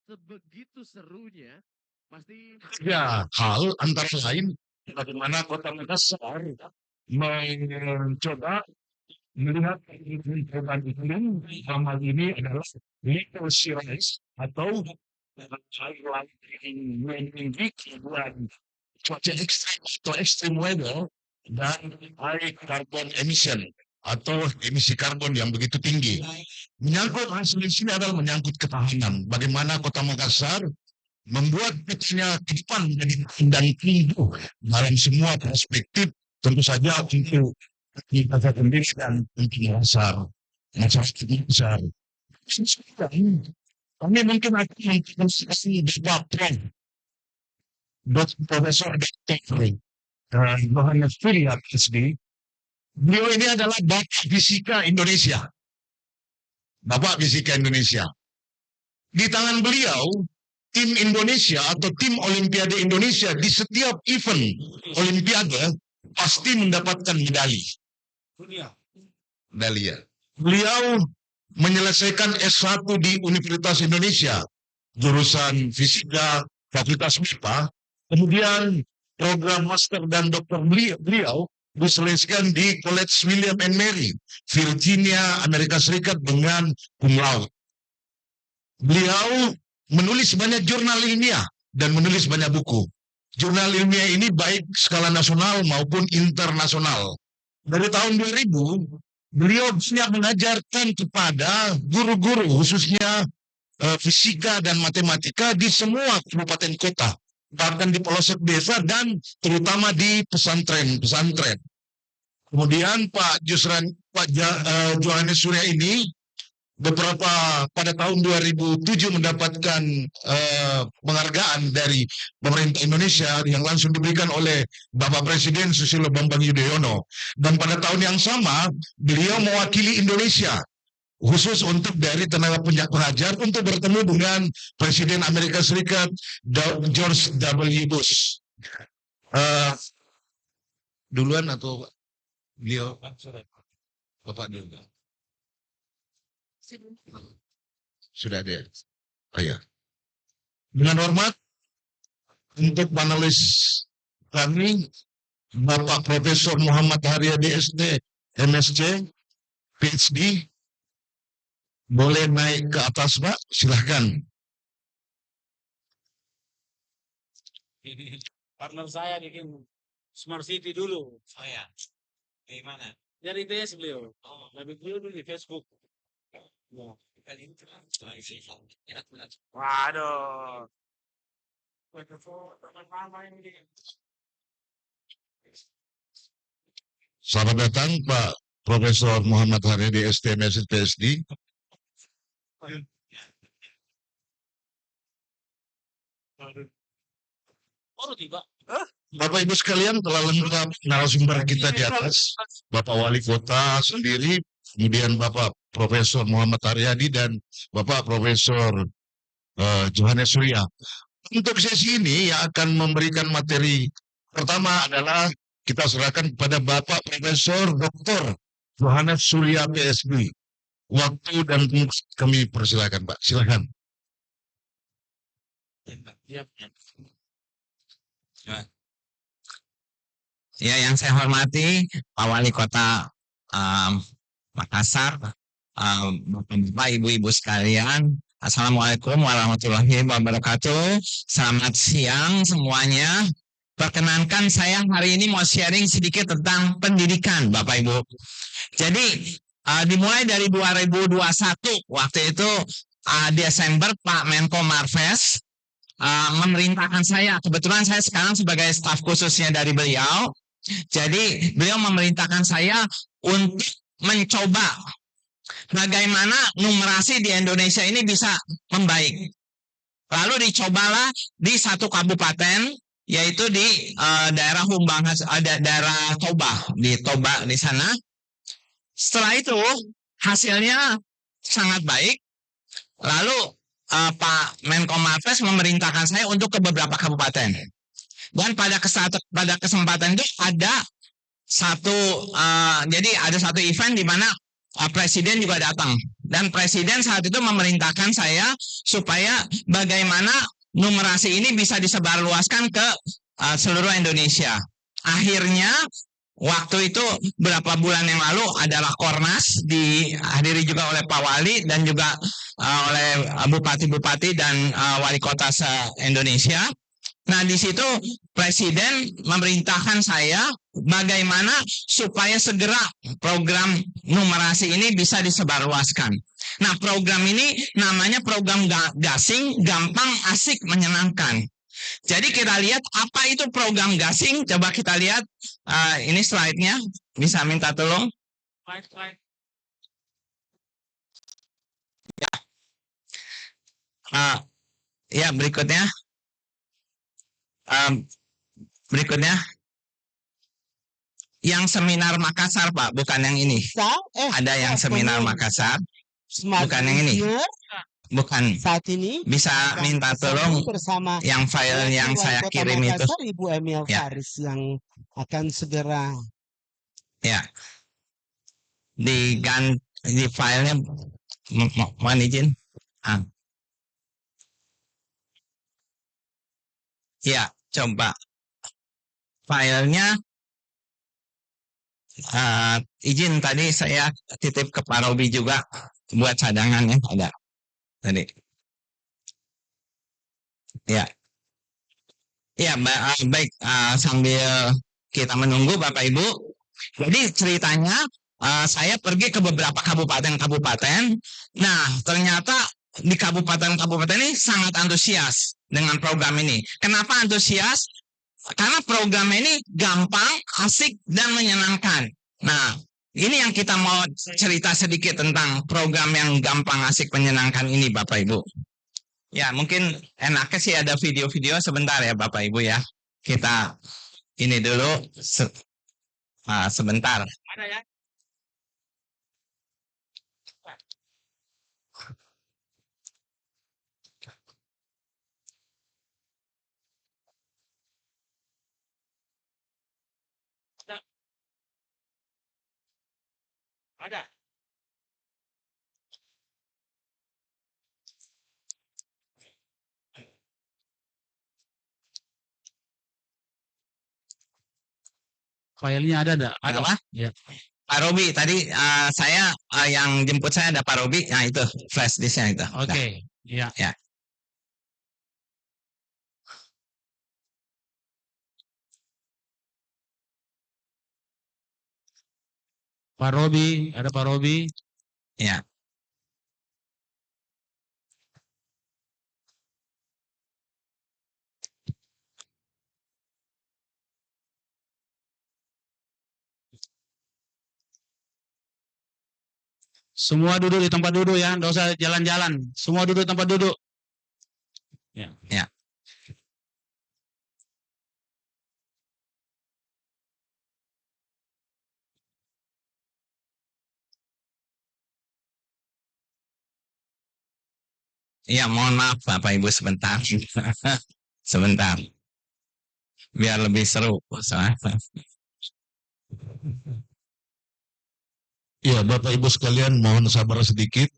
sebegitu serunya pasti Ya, hal antara lain bagaimana Kota Makassar mencoba melihat perubahan iklim dalam hal ini adalah literacy rise atau kemudian cuaca ekstrim atau extreme weather dan high carbon emission atau emisi karbon yang begitu tinggi. Menyangkut hasil di sini adalah menyangkut ketahanan. Bagaimana Kota Makassar membuat petanya ke depan menjadi dan tumbuh dalam semua perspektif, tentu saja untuk kita sendiri dan untuk masyarakat besar. Kami mungkin akan mengkonstruksi debat Profesor Dr. Johannes Filiat SD. Beliau ini adalah Bapak Fisika Indonesia. Bapak Fisika Indonesia. Di tangan beliau, tim Indonesia atau tim Olimpiade Indonesia di setiap event Olimpiade pasti mendapatkan medali. Medali ya. Beliau menyelesaikan S1 di Universitas Indonesia, jurusan Fisika, Fakultas MIPA, kemudian program Master dan Doktor beliau diselesaikan di College William and Mary, Virginia, Amerika Serikat dengan cum laude. Beliau menulis banyak jurnal ilmiah dan menulis banyak buku. Jurnal ilmiah ini baik skala nasional maupun internasional. Dari tahun 2000, beliau banyak mengajarkan kepada guru-guru khususnya fisika dan matematika di semua kabupaten kota, bahkan di pelosok desa dan terutama di pesantren-pesantren. Kemudian Pak Johannes Surya ini pada tahun 2007 mendapatkan penghargaan dari pemerintah Indonesia yang langsung diberikan oleh Bapak Presiden Susilo Bambang Yudhoyono. Dan pada tahun yang sama, beliau mewakili Indonesia, khusus untuk dari tenaga pengajar untuk bertemu dengan Presiden Amerika Serikat George W. Bush. Duluan atau beliau? Bapak dulu. Sudah ada. Oh ya. Dengan hormat untuk panelis kami, Bapak Profesor Muhammad Haryadi SD, MSc, PhD, boleh naik ke atas, Pak? Silahkan. Partner saya bikin Smart City dulu. Oh ya. Dari mana? Dari ITS beliau. Oh. Tapi beliau dulu di Facebook. Ya. Waduh. Selamat datang Pak Profesor Muhammad Haryadi STMS PhD. Baru tiba. Bapak Ibu sekalian, telah lengkap narasumber kita di atas. Bapak Wali Kota sendiri, kemudian Bapak Profesor Muhammad Haryadi dan Bapak Profesor Johannes Surya. Untuk sesi ini yang akan memberikan materi pertama adalah kita serahkan kepada Bapak Profesor Dr. Johannes Surya PhD. Waktu dan kami persilakan, Pak. Silakan. Ya, yang saya hormati Pak Wali Kota Makassar, Bapak Ibu-Ibu sekalian, Assalamualaikum warahmatullahi wabarakatuh. Selamat siang semuanya. Perkenankan saya hari ini mau sharing sedikit tentang pendidikan, Bapak Ibu. Jadi dimulai dari 2021, waktu itu Desember Pak Menko Marves memerintahkan saya, kebetulan saya sekarang sebagai staf khususnya dari beliau. Jadi beliau memerintahkan saya untuk mencoba bagaimana numerasi di Indonesia ini bisa membaik. Lalu dicobalah di satu kabupaten, yaitu di daerah daerah Toba, di sana. Setelah itu hasilnya sangat baik. Lalu Pak Menko Marves memerintahkan saya untuk ke beberapa kabupaten. Dan pada kesempatan itu ada satu event di mana Presiden juga datang dan presiden saat itu memerintahkan saya supaya bagaimana numerasi ini bisa disebarluaskan ke seluruh Indonesia. Akhirnya waktu itu beberapa bulan yang lalu adalah Kornas, dihadiri juga oleh Pak Wali dan juga oleh bupati-bupati dan wali kota se-Indonesia. Nah, di situ Presiden memerintahkan saya bagaimana supaya segera program numerasi ini bisa disebarluaskan. Nah, program ini namanya program gasing, gampang, asik, menyenangkan. Jadi kita lihat apa itu program gasing. Coba kita lihat ini slide-nya. Bisa minta tolong? Slide. Ya, berikutnya. Berikutnya. Yang seminar Makassar, Pak, bukan yang ini. Ada yang seminar Makassar, bukan yang ini. Bukan. Saat ini Bisa minta tolong bersama yang file yang saya Kota kirim itu. Makassar, Ibu Emil Ya. Faris yang akan segera Ya. Di filenya mohon izin. Ya, coba. Filenya izin tadi saya titip ke Pak Robi juga buat cadangannya ada tadi. Ya. Ya, baik, sambil kita menunggu Bapak Ibu. Jadi ceritanya saya pergi ke beberapa kabupaten-kabupaten. Nah, ternyata di kabupaten-kabupaten ini sangat antusias dengan program ini. Kenapa antusias? Karena program ini gampang, asik, dan menyenangkan. Nah, ini yang kita mau cerita sedikit tentang program yang gampang, asik, menyenangkan ini Bapak Ibu. Ya, mungkin enaknya sih ada video-video sebentar ya Bapak Ibu ya. Kita ini dulu sebentar. Ada ya? Ada. Filenya ada enggak? Ada. Apa? Ya. Pak Robi tadi saya yang jemput saya ada Pak Robi. Nah itu flash disknya itu. Oke. Iya. Ya. Pak Robi, ada Pak Robi. Ya. Semua duduk di tempat duduk ya, enggak usah jalan-jalan. Semua duduk di tempat duduk. Ya. Ya. Iya, mohon maaf Bapak Ibu sebentar. Sebentar. Biar lebih seru soalnya. Ya, Bapak Ibu sekalian mohon sabar sedikit.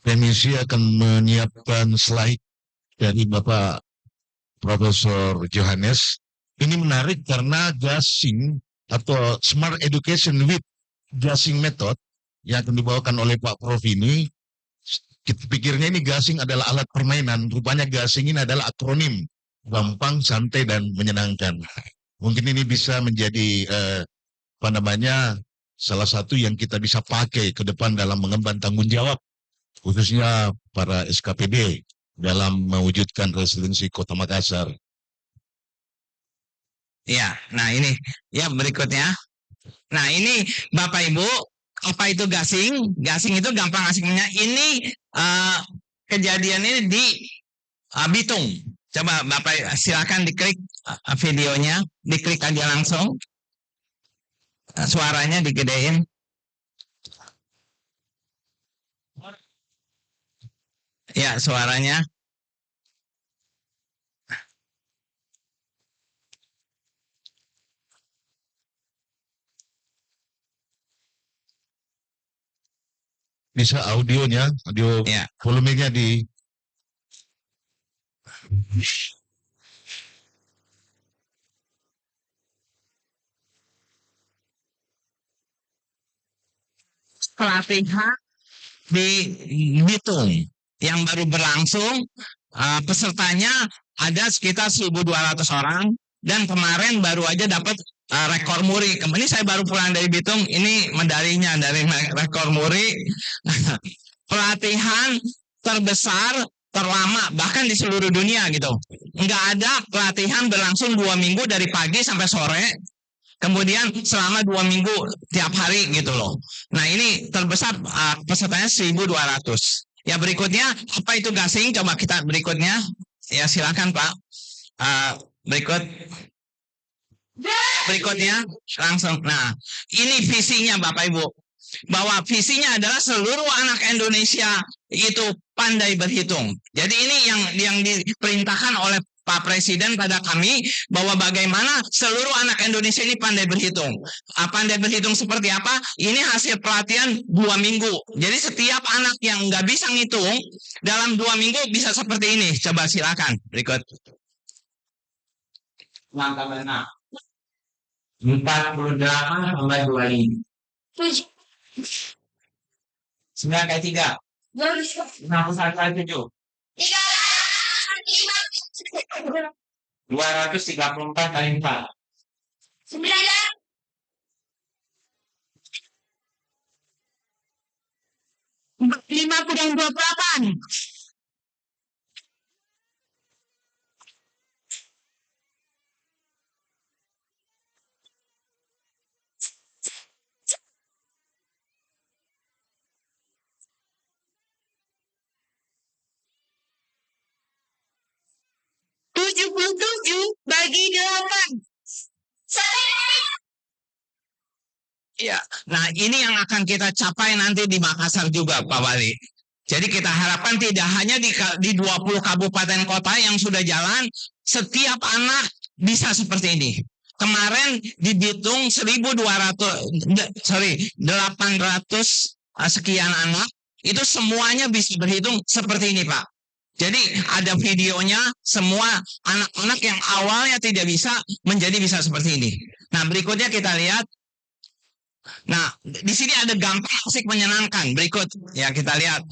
Remisi akan menyiapkan slide dari Bapak Profesor Johannes. Ini menarik karena gasing atau Smart Education with Gasing Method yang akan dibawakan oleh Pak Prof ini, kita pikirnya ini gasing adalah alat permainan, rupanya gasing ini adalah akronim, gampang, santai, dan menyenangkan. Mungkin ini bisa menjadi salah satu yang kita bisa pakai ke depan dalam mengemban tanggung jawab, khususnya para SKPD dalam mewujudkan resiliensi Kota Makassar. Iya, nah ini ya berikutnya. Nah ini Bapak Ibu, apa itu gasing? Gasing itu gampang asiknya. Ini kejadian ini di Bitung. Coba Bapak silakan diklik videonya, diklik aja langsung. Suaranya digedein. Ya, suaranya. bisa audionya, audio Ya. volumenya di pelatihan di Bitung yang baru berlangsung, pesertanya ada sekitar 1.200 orang dan kemarin baru aja dapat rekor muri. Ini saya baru pulang dari Bitung, ini medalinya dari rekor muri. Pelatihan terbesar, terlama bahkan di seluruh dunia gitu. Nggak ada pelatihan berlangsung 2 minggu dari pagi sampai sore. Kemudian selama 2 minggu tiap hari gitu loh. Nah ini terbesar pesertanya 1.200. Ya berikutnya apa itu gasing? Coba kita berikutnya. Ya silakan Pak. Berikut. Berikutnya langsung. Nah ini visinya Bapak Ibu. Bahwa visinya adalah seluruh anak Indonesia itu pandai berhitung. Jadi ini yang diperintahkan oleh Pak Presiden pada kami bahwa bagaimana seluruh anak Indonesia ini pandai berhitung. Pandai berhitung seperti apa? Ini hasil pelatihan 2 minggu. Jadi setiap anak yang nggak bisa ngitung dalam 2 minggu bisa seperti ini. Coba silakan berikut. Langkah 6. 48 tambah 25. 9 kali 3. 61 kali 7. 234 kali 4. 50 dan 28. Bagi 8. Ya, nah ini yang akan kita capai nanti di Makassar juga Pak Wali. Jadi kita harapkan tidak hanya di 20 kabupaten kota yang sudah jalan, setiap anak bisa seperti ini. Kemarin di Bitung 800 sekian anak, itu semuanya bisa berhitung seperti ini Pak. Jadi ada videonya, semua anak-anak yang awalnya tidak bisa menjadi bisa seperti ini. Nah berikutnya kita lihat. Nah di sini ada gampang, asik, menyenangkan. Berikut ya kita lihat.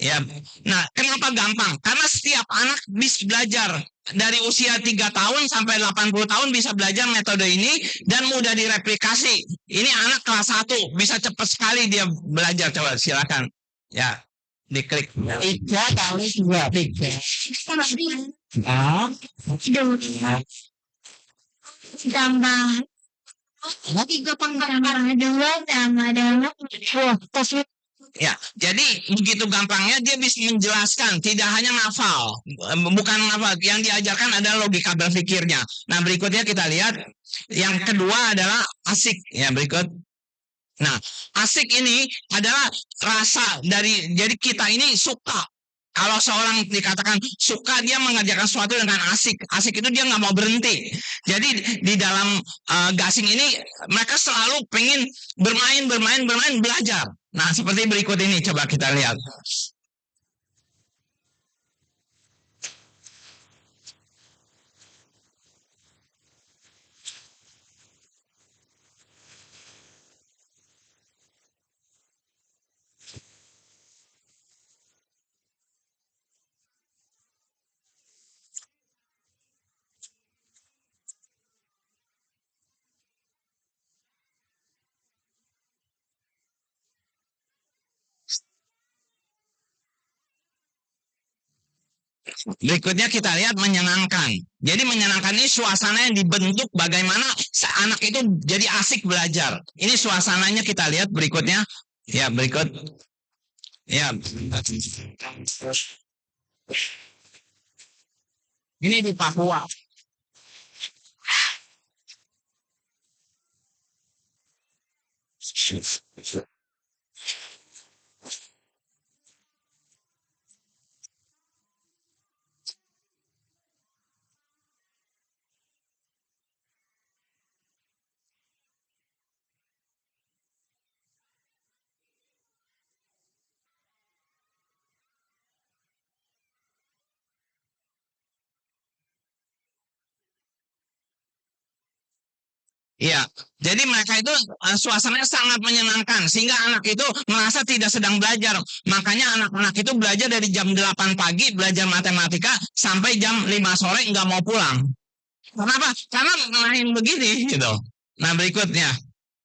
Ya, nah kenapa gampang? Karena setiap anak bisa belajar dari usia 3 tahun sampai 80 tahun bisa belajar metode ini dan mudah direplikasi. Ini anak kelas 1 bisa cepat sekali dia belajar. Coba silakan. Ya, diklik. 3 kali 2 tambah 3 pangkat 2 tambah 2. Ya, jadi begitu gampangnya dia bisa menjelaskan, tidak hanya ngafal, bukan ngafal, yang diajarkan adalah logika berpikirnya. Nah, berikutnya kita lihat, yang kedua adalah asik. Ya, berikut. Nah, asik ini adalah rasa dari, jadi kita ini suka. Kalau seorang dikatakan suka, dia mengerjakan sesuatu dengan asik. Asik itu dia nggak mau berhenti. Jadi di dalam gasing ini mereka selalu pengen bermain, belajar. Nah, seperti berikut ini coba kita lihat. Berikutnya kita lihat menyenangkan. Jadi menyenangkan ini suasana yang dibentuk bagaimana anak itu jadi asik belajar. Ini suasananya kita lihat berikutnya. Ya, berikut. Ya. Ini di Papua. Iya, jadi mereka itu suasananya sangat menyenangkan sehingga anak itu merasa tidak sedang belajar. Makanya anak-anak itu belajar dari jam 8 pagi belajar matematika sampai jam 5 sore nggak mau pulang. Kenapa? Karena main begini gitu. Nah, berikutnya.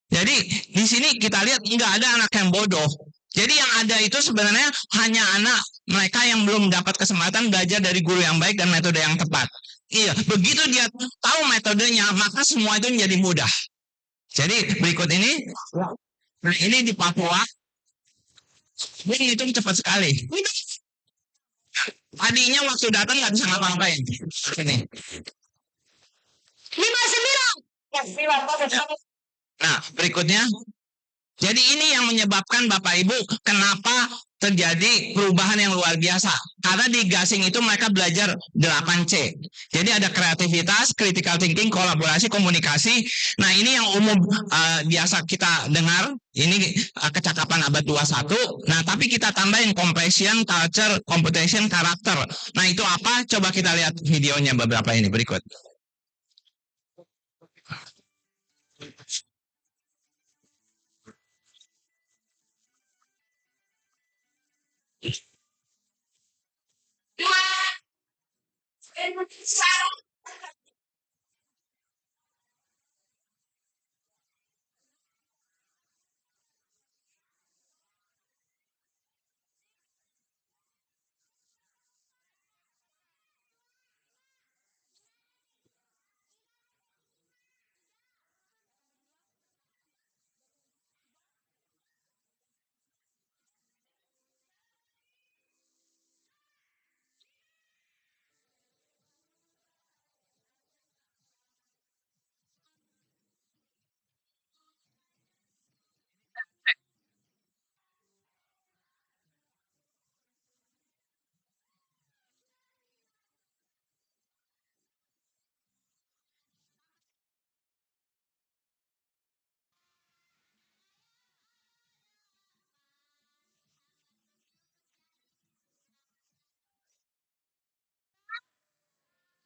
Jadi di sini kita lihat nggak ada anak yang bodoh. Jadi yang ada itu sebenarnya hanya anak mereka yang belum dapat kesempatan belajar dari guru yang baik dan metode yang tepat. Iya, begitu dia tahu metodenya, maka semua itu menjadi mudah. Jadi berikut ini, nah ini di Papua, ini hitung cepat sekali. Tadinya waktu datang nggak bisa ngapa-ngapain. Ini. 59. Nah, berikutnya. Jadi ini yang menyebabkan Bapak Ibu kenapa terjadi perubahan yang luar biasa. Karena di gasing itu mereka belajar 8C. Jadi ada kreativitas, critical thinking, kolaborasi, komunikasi. Nah ini yang umum biasa kita dengar. Ini kecakapan abad 21. Nah tapi kita tambahin compassion, culture, computation, karakter. Nah itu apa? Coba kita lihat videonya beberapa ini berikut.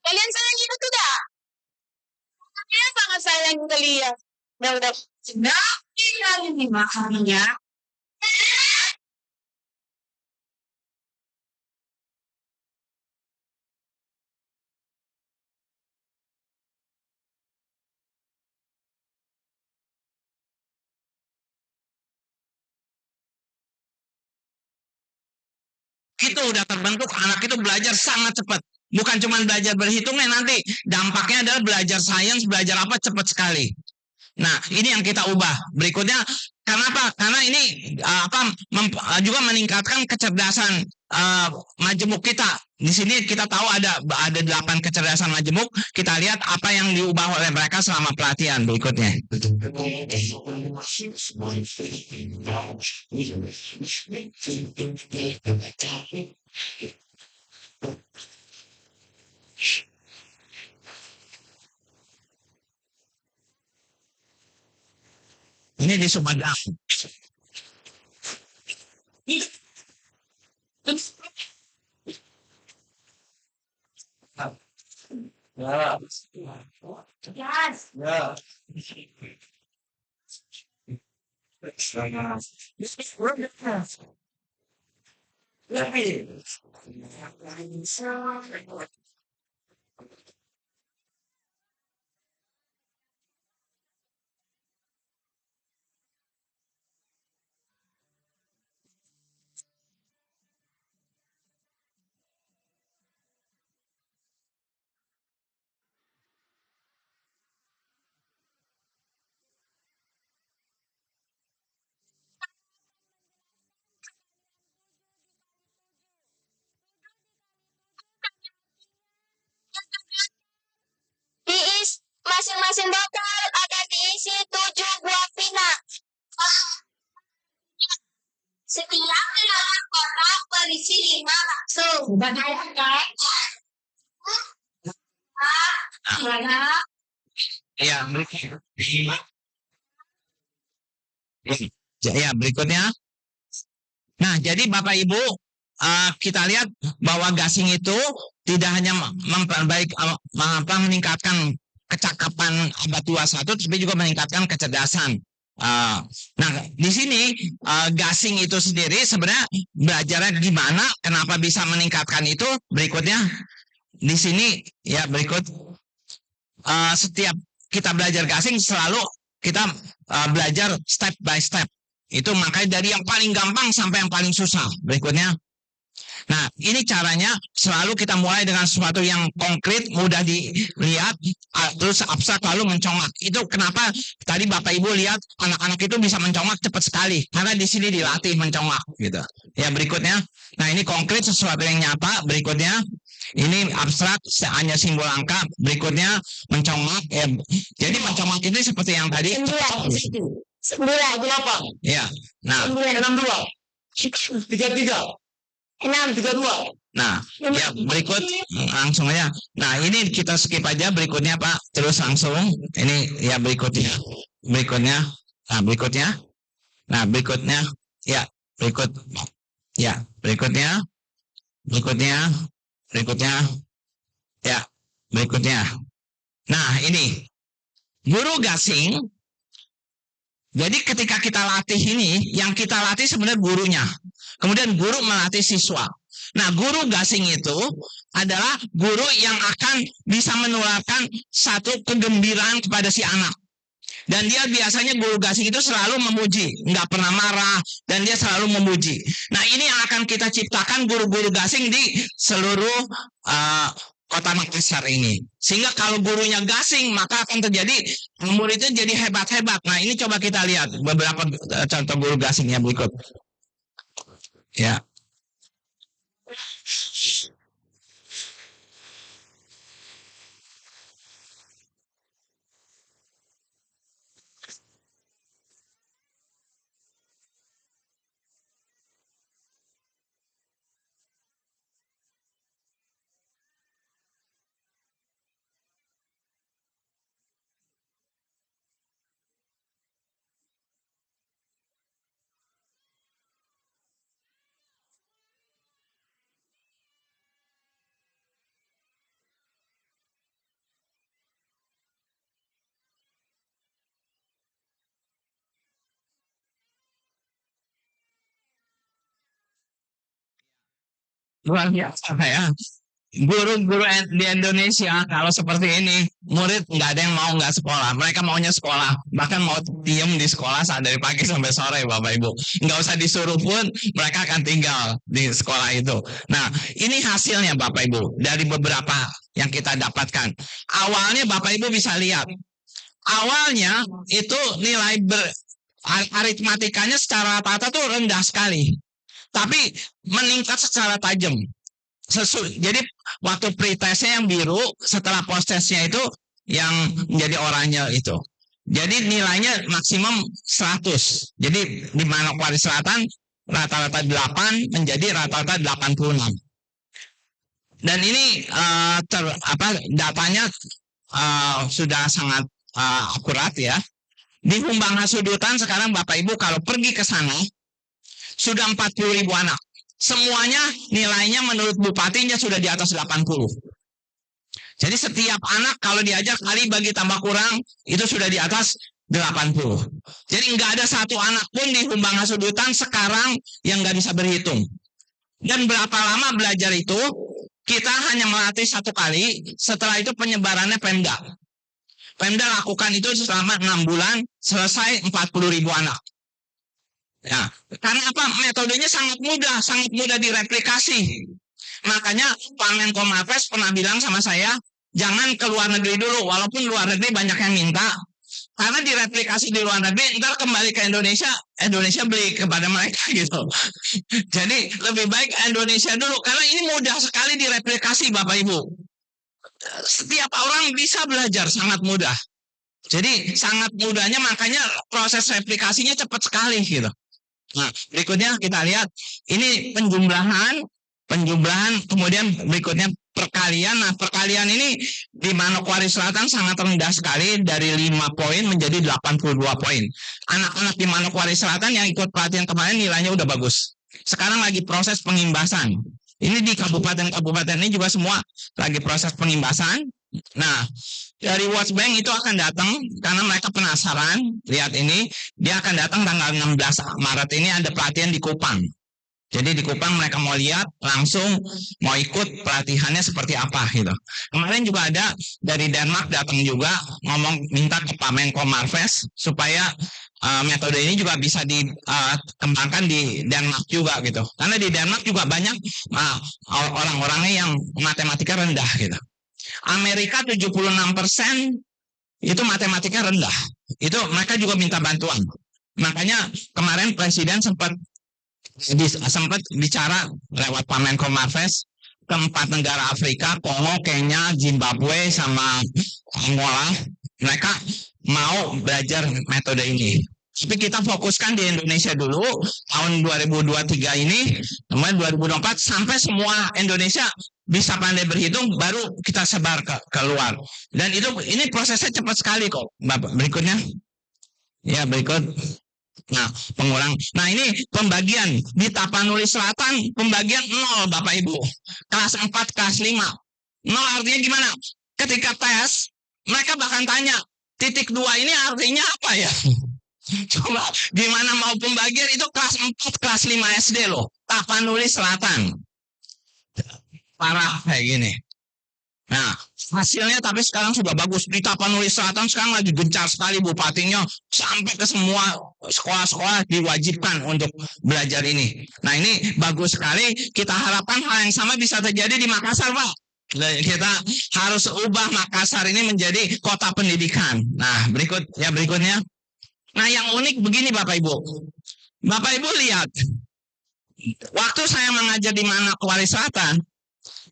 Kalian sayang itu tidak? Kalian sangat sayang kalian. Udah. Sedap kalian dimakannya. Itu udah terbentuk, anak itu belajar sangat cepat. Bukan cuma belajar berhitungnya, nanti dampaknya adalah belajar sains, belajar apa cepat sekali. Nah, ini yang kita ubah. Berikutnya, kenapa? Karena ini juga meningkatkan kecerdasan majemuk kita. Di sini kita tahu ada 8 kecerdasan majemuk. Kita lihat apa yang diubah oleh mereka selama pelatihan berikutnya. Ini di Sumedang. Masing-masing botol akan diisi 7 buah pina. Setiap kilogram kotak berisi 5 bakso. Bayangkan. Ya, berikutnya. Nah, jadi Bapak Ibu, kita lihat bahwa gasing itu tidak hanya meningkatkan kecakapan abad 21, tapi juga meningkatkan kecerdasan. Nah, di sini gasing itu sendiri sebenarnya belajarnya gimana, kenapa bisa meningkatkan itu. Berikutnya di sini ya berikut, setiap kita belajar gasing selalu kita belajar step by step. Itu makanya dari yang paling gampang sampai yang paling susah. Berikutnya. Nah, ini caranya selalu kita mulai dengan sesuatu yang konkret, mudah dilihat, terus abstrak lalu mencongak. Itu kenapa tadi Bapak Ibu lihat anak-anak itu bisa mencongak cepat sekali, karena di sini dilatih mencongak gitu. Ya, berikutnya. Nah, ini konkret sesuatu yang nyata. Berikutnya, ini abstrak hanya simbol angka. Berikutnya mencongak. Ya. Jadi mencongak ini seperti yang tadi. 9. Ya. Nah, 62. 33. 632. nah, ya berikut langsung aja. Nah, ini kita skip aja berikutnya Pak. Terus langsung ini ya berikutnya. Berikutnya. Nah, berikutnya. Nah, berikutnya. Ya, berikut. Ya, berikutnya. Berikutnya. Berikutnya. Ya, berikutnya. Nah, ini guru gasing. Jadi ketika kita latih ini, yang kita latih sebenarnya gurunya. Kemudian guru melatih siswa. Nah, guru gasing itu adalah guru yang akan bisa menularkan satu kegembiraan kepada si anak. Dan dia biasanya guru gasing itu selalu memuji, nggak pernah marah, dan dia selalu memuji. Nah, ini yang akan kita ciptakan guru-guru gasing di seluruh Kota Makassar ini. Sehingga kalau gurunya gasing, maka akan terjadi muridnya jadi hebat-hebat. Nah, ini coba kita lihat beberapa contoh guru gasingnya berikut. Ya. Luar biasa ya. Guru-guru di Indonesia kalau seperti ini, murid nggak ada yang mau nggak sekolah. Mereka maunya sekolah, bahkan mau diem di sekolah saat dari pagi sampai sore, Bapak Ibu. Nggak usah disuruh pun, mereka akan tinggal di sekolah itu. Nah, ini hasilnya Bapak Ibu dari beberapa yang kita dapatkan. Awalnya Bapak Ibu bisa lihat, awalnya itu nilai aritmatikanya secara rata-rata tuh rendah sekali, tapi meningkat secara tajam. Jadi waktu pretestnya yang biru, setelah post-testnya itu yang menjadi oranye itu. Jadi nilainya maksimum 100. Jadi di Manokwari Selatan rata-rata 8 menjadi rata-rata 86. Dan ini datanya sudah sangat akurat ya. Di Humbang Hasudutan sekarang Bapak Ibu kalau pergi ke sana sudah 40.000 anak. Semuanya nilainya menurut bupatinya sudah di atas 80. Jadi setiap anak kalau diajar kali bagi tambah kurang itu sudah di atas 80. Jadi nggak ada satu anak pun di Humbang Hasudutan sekarang yang nggak bisa berhitung. Dan berapa lama belajar itu? Kita hanya melatih 1 kali. Setelah itu penyebarannya Pemda. Pemda lakukan itu selama 6 bulan, selesai 40.000 anak. Ya, karena apa? Metodenya sangat mudah direplikasi. Makanya Pak Menko Marves pernah bilang sama saya, jangan ke luar negeri dulu, walaupun luar negeri banyak yang minta. Karena direplikasi di luar negeri, ntar kembali ke Indonesia beli kepada mereka gitu. Jadi lebih baik Indonesia dulu, karena ini mudah sekali direplikasi Bapak Ibu. Setiap orang bisa belajar, sangat mudah. Jadi sangat mudahnya, makanya proses replikasinya cepat sekali gitu. Nah, berikutnya kita lihat ini penjumlahan, kemudian berikutnya perkalian. Nah, perkalian ini di Manokwari Selatan sangat rendah sekali, dari 5 poin menjadi 82 poin. Anak-anak di Manokwari Selatan yang ikut pelatihan kemarin nilainya udah bagus. Sekarang lagi proses pengimbasan. Ini di kabupaten-kabupaten ini juga semua lagi proses pengimbasan. Nah, dari World Bank itu akan datang karena mereka penasaran. Lihat ini, dia akan datang tanggal 16 Maret ini ada pelatihan di Kupang. Jadi di Kupang mereka mau lihat langsung, mau ikut pelatihannya seperti apa gitu. Kemarin juga ada dari Denmark datang juga ngomong minta ke Pak Menko Marves supaya metode ini juga bisa dikembangkan di Denmark juga gitu. Karena di Denmark juga banyak orang-orangnya yang matematika rendah gitu. Amerika 76% itu matematika rendah. Itu mereka juga minta bantuan. Makanya kemarin Presiden sempat bicara lewat Pak Menko Marves ke 4 negara Afrika, Kongo, Kenya, Zimbabwe, sama Angola. Mereka mau belajar metode ini. Tapi kita fokuskan di Indonesia dulu, tahun 2023 ini, kemudian 2024, sampai semua Indonesia bisa pandai berhitung, baru kita sebar ke luar. Dan ini prosesnya cepat sekali kok. Bapak, berikutnya. Ya, berikut. Nah, pengulang. Nah, ini pembagian di Tapanuli Selatan, pembagian 0 Bapak Ibu. Kelas 4, kelas 5. 0 artinya gimana? Ketika tes, mereka bahkan tanya, titik 2 ini artinya apa ya? Coba gimana mau pembagian itu kelas 4, kelas 5 SD loh. Tapanuli Selatan. Parah kayak gini. Nah, hasilnya tapi sekarang sudah bagus. Di Tapanuli Selatan sekarang lagi gencar sekali bupatinya. Sampai ke semua sekolah-sekolah diwajibkan untuk belajar ini. Nah, ini bagus sekali. Kita harapkan hal yang sama bisa terjadi di Makassar, Pak. Kita harus ubah Makassar ini menjadi kota pendidikan. Nah, berikutnya. Nah, yang unik begini Bapak Ibu. Bapak Ibu lihat. Waktu saya mengajar di Manokwari Selatan,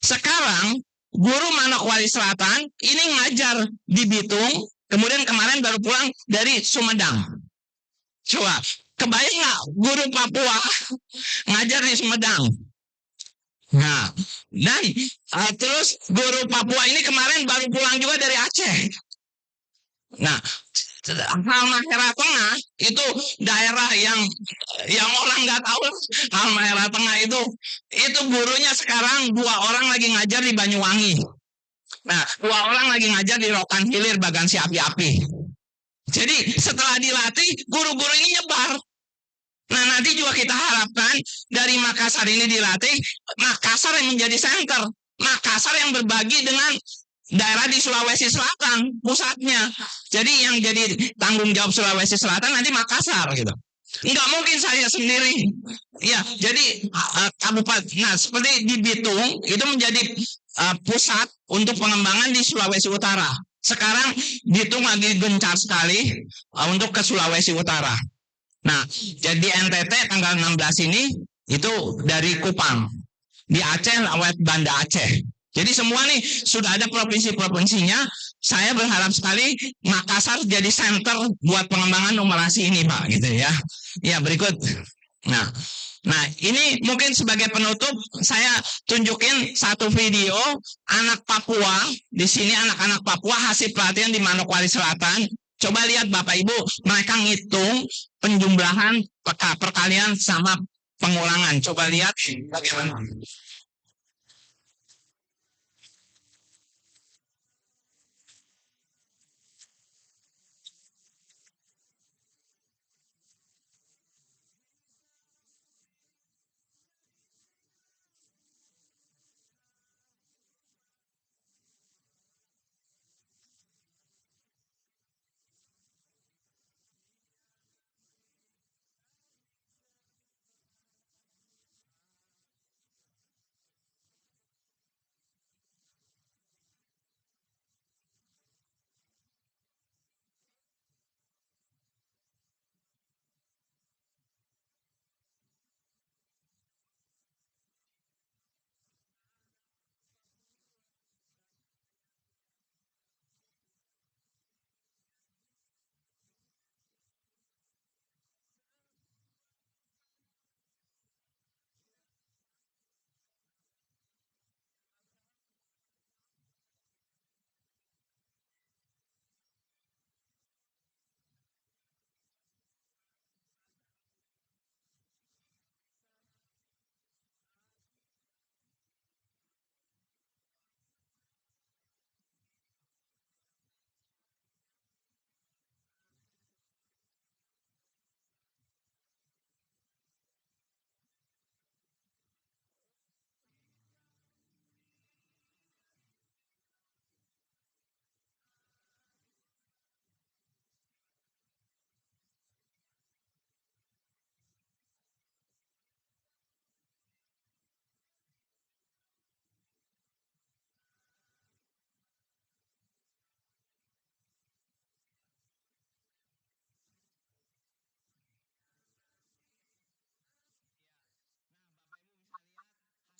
sekarang guru Manokwari Selatan ini ngajar di Bitung, kemudian kemarin baru pulang dari Sumedang. Coba, kebayang nggak guru Papua ngajar di Sumedang? Nah, dan terus guru Papua ini kemarin baru pulang juga dari Aceh. Nah, Halmahera Tengah itu daerah yang orang nggak tahu. Halmahera Tengah itu gurunya sekarang 2 orang lagi ngajar di Banyuwangi. Nah, 2 orang lagi ngajar di Rokan Hilir, Bagansi Api-Api. Jadi setelah dilatih, guru-guru ini nyebar. Nah, nanti juga kita harapkan dari Makassar ini dilatih, Makassar yang menjadi center, Makassar yang berbagi dengan daerah di Sulawesi Selatan pusatnya. Jadi yang jadi tanggung jawab Sulawesi Selatan nanti Makassar gitu. Enggak mungkin saya sendiri. Ya, jadi kabupaten. Nah, seperti di Bitung itu menjadi pusat untuk pengembangan di Sulawesi Utara. Sekarang Bitung lagi gencar sekali untuk ke Sulawesi Utara. Nah, jadi NTT tanggal 16 ini itu dari Kupang. Di Aceh lewat Banda Aceh. Jadi semua nih sudah ada provinsi-provinsinya. Saya berharap sekali Makassar jadi center buat pengembangan numerasi ini, Pak, gitu ya. Ya, berikut. Nah, ini mungkin sebagai penutup saya tunjukin satu video anak Papua. Di sini anak-anak Papua hasil pelatihan di Manokwari Selatan. Coba lihat Bapak Ibu, mereka ngitung penjumlahan perkalian sama pengulangan. Coba lihat bagaimana.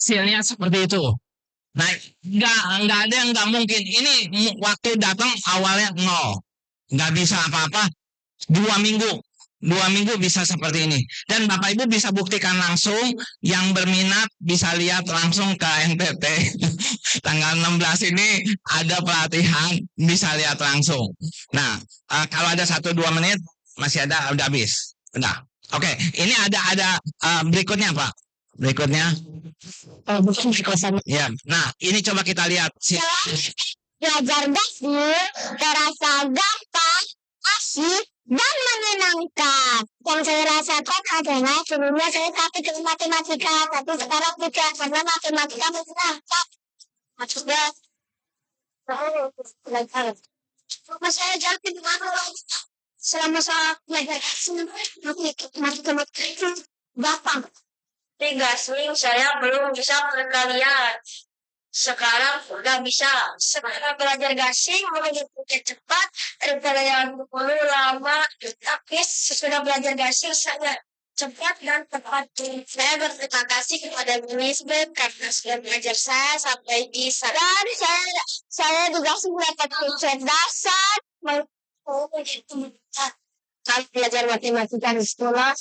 hasilnya seperti itu. Nah, nggak ada yang nggak mungkin. Ini waktu datang awalnya nol, nggak bisa apa-apa. 2 minggu bisa seperti ini. Dan Bapak Ibu bisa buktikan langsung. Yang berminat bisa lihat langsung ke NTT. Tanggal 16 ini ada pelatihan, bisa lihat langsung. Nah, kalau ada 1-2 menit masih ada, udah habis. Udah. Oke, ini ada berikutnya Pak. Berikutnya. Ya, nah ini coba kita lihat. Belajar dasar terasa gampang, asik, dan menyenangkan. Yang saya rasakan adalah sebelumnya saya takut dengan matematika, tapi sekarang tidak, karena matematika menyenangkan. Maksudnya, belajar. Cuma saya yakin selama saya belajar matematika gampang. Tiga sering saya belum bisa berkalian. Sekarang udah bisa. Sekarang belajar gasing, belajar cepat, daripada yang dulu lama. Tapi sesudah belajar gasing saya cepat dan tepat. Saya berterima kasih kepada manajemen karena sudah mengajar saya sampai di sana. Dan saya juga sudah dapat dasar. Kalau belajar matematika di sekolah,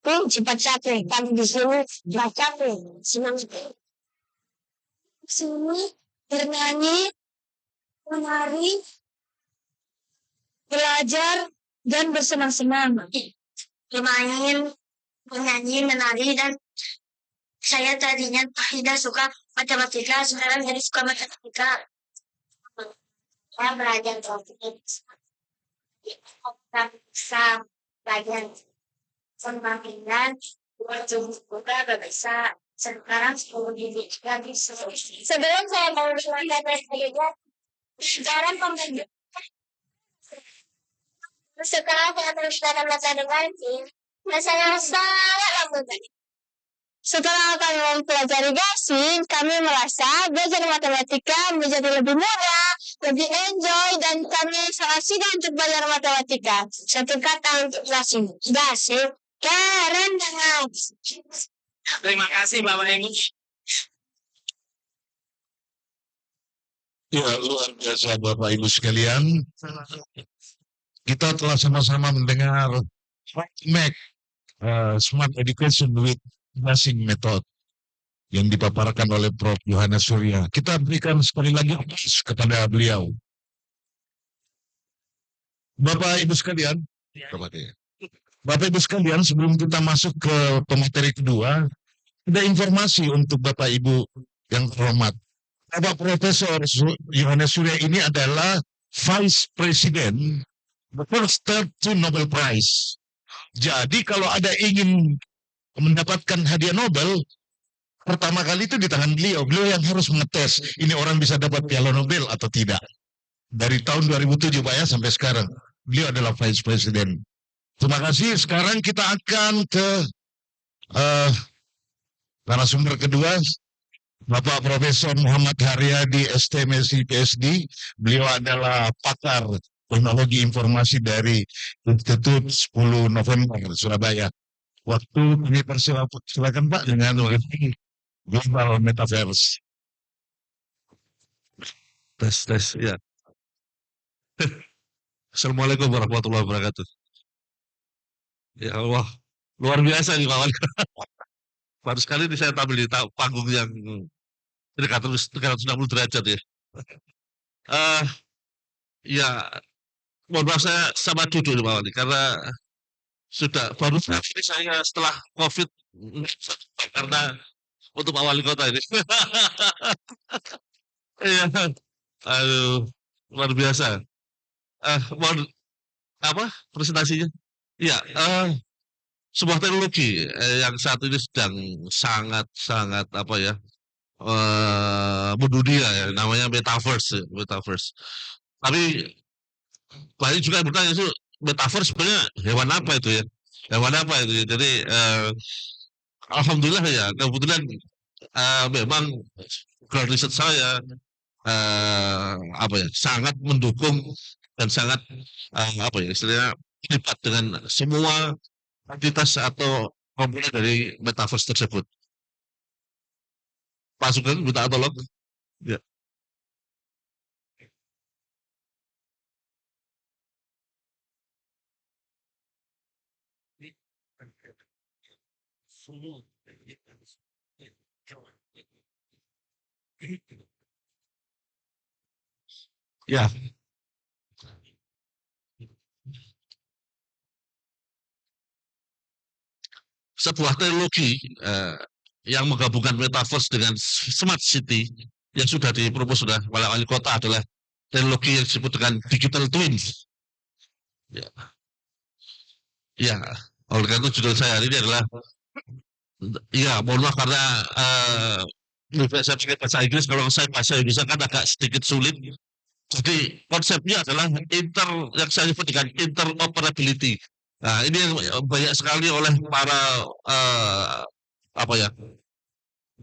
cepat capek. Tapi di sini nggak capek, senang. Sini bernyanyi, menari, belajar, dan bersenang-senang. Bermain, menyanyi, menari, dan saya tadinya tidak suka matematika, sekarang jadi suka matematika. Saya belajar bisa belajar semakin juga gak bisa. Sekarang 10 gigi lagi. Sebelum saya mau belajar sekarang pembelajaran. Sekarang saya belajar matematika. Saya sangat lama. Setelah kami mempelajari gasing, kami merasa belajar matematika menjadi lebih mudah, lebih enjoy, dan kami sangat suka untuk belajar matematika. Satu kata untuk gasing. Gasing keren banget. Terima kasih Bapak Ibu. Ya, luar biasa Bapak Ibu sekalian. Kita telah sama-sama mendengar Smart Education with Gasing Method yang dipaparkan oleh Prof. Yohanes Surya. Kita berikan sekali lagi aplaus kepada beliau. Bapak Ibu sekalian, Bapak Ibu sekalian, sebelum kita masuk ke pemateri kedua, ada informasi untuk Bapak Ibu yang terhormat. Bapak Profesor Yohanes Surya ini adalah Vice President the first third to Nobel Prize. Jadi kalau ada ingin mendapatkan hadiah Nobel, pertama kali itu di tangan beliau. Beliau yang harus mengetes ini orang bisa dapat piala Nobel atau tidak. Dari tahun 2007 Pak ya sampai sekarang. Beliau adalah Vice President. Terima kasih. Sekarang kita akan ke narasumber kedua, Bapak Profesor Muhammad Haryadi STMSI PhD. Beliau adalah pakar teknologi informasi dari Institut 10 November Surabaya. Waktu kami silakan Pak dengan Global Metaverse. Tes ya. Assalamualaikum warahmatullahi wabarakatuh. Ya Allah, luar biasa nih kawan. Baru sekali ini saya tampil di panggung yang 360 derajat ya. Ya, mohon maaf saya sama duduk nih kawan, karena sudah baru ini saya setelah COVID karena untuk Pak Wali Kota ini. Iya, aduh, luar biasa. Mohon apa presentasinya? Ya, sebuah teknologi yang saat ini sedang sangat apa ya mendunia ya, namanya metaverse. Tapi banyak juga yang bertanya itu metaverse sebenarnya hewan apa itu ya? Hewan apa itu? Jadi alhamdulillah ya, kebetulan memang ground research saya apa ya sangat mendukung dan sangat apa ya istilahnya terlibat dengan semua aktivitas atau komponen dari metaverse tersebut. Pak Sugeng minta tolong. Ya. Ya, sebuah teknologi yang menggabungkan metaverse dengan smart city yang sudah dipropos sudah oleh wali kota adalah teknologi yang disebut dengan digital twins. Ya, ya. Oleh karena itu judul saya hari ini adalah, ya mohon maaf karena saya pakai bahasa Inggris, kalau saya bahasa Indonesia kan agak sedikit sulit. Jadi konsepnya adalah yang saya sebut dengan interoperability. Nah, ini yang banyak sekali oleh para apa ya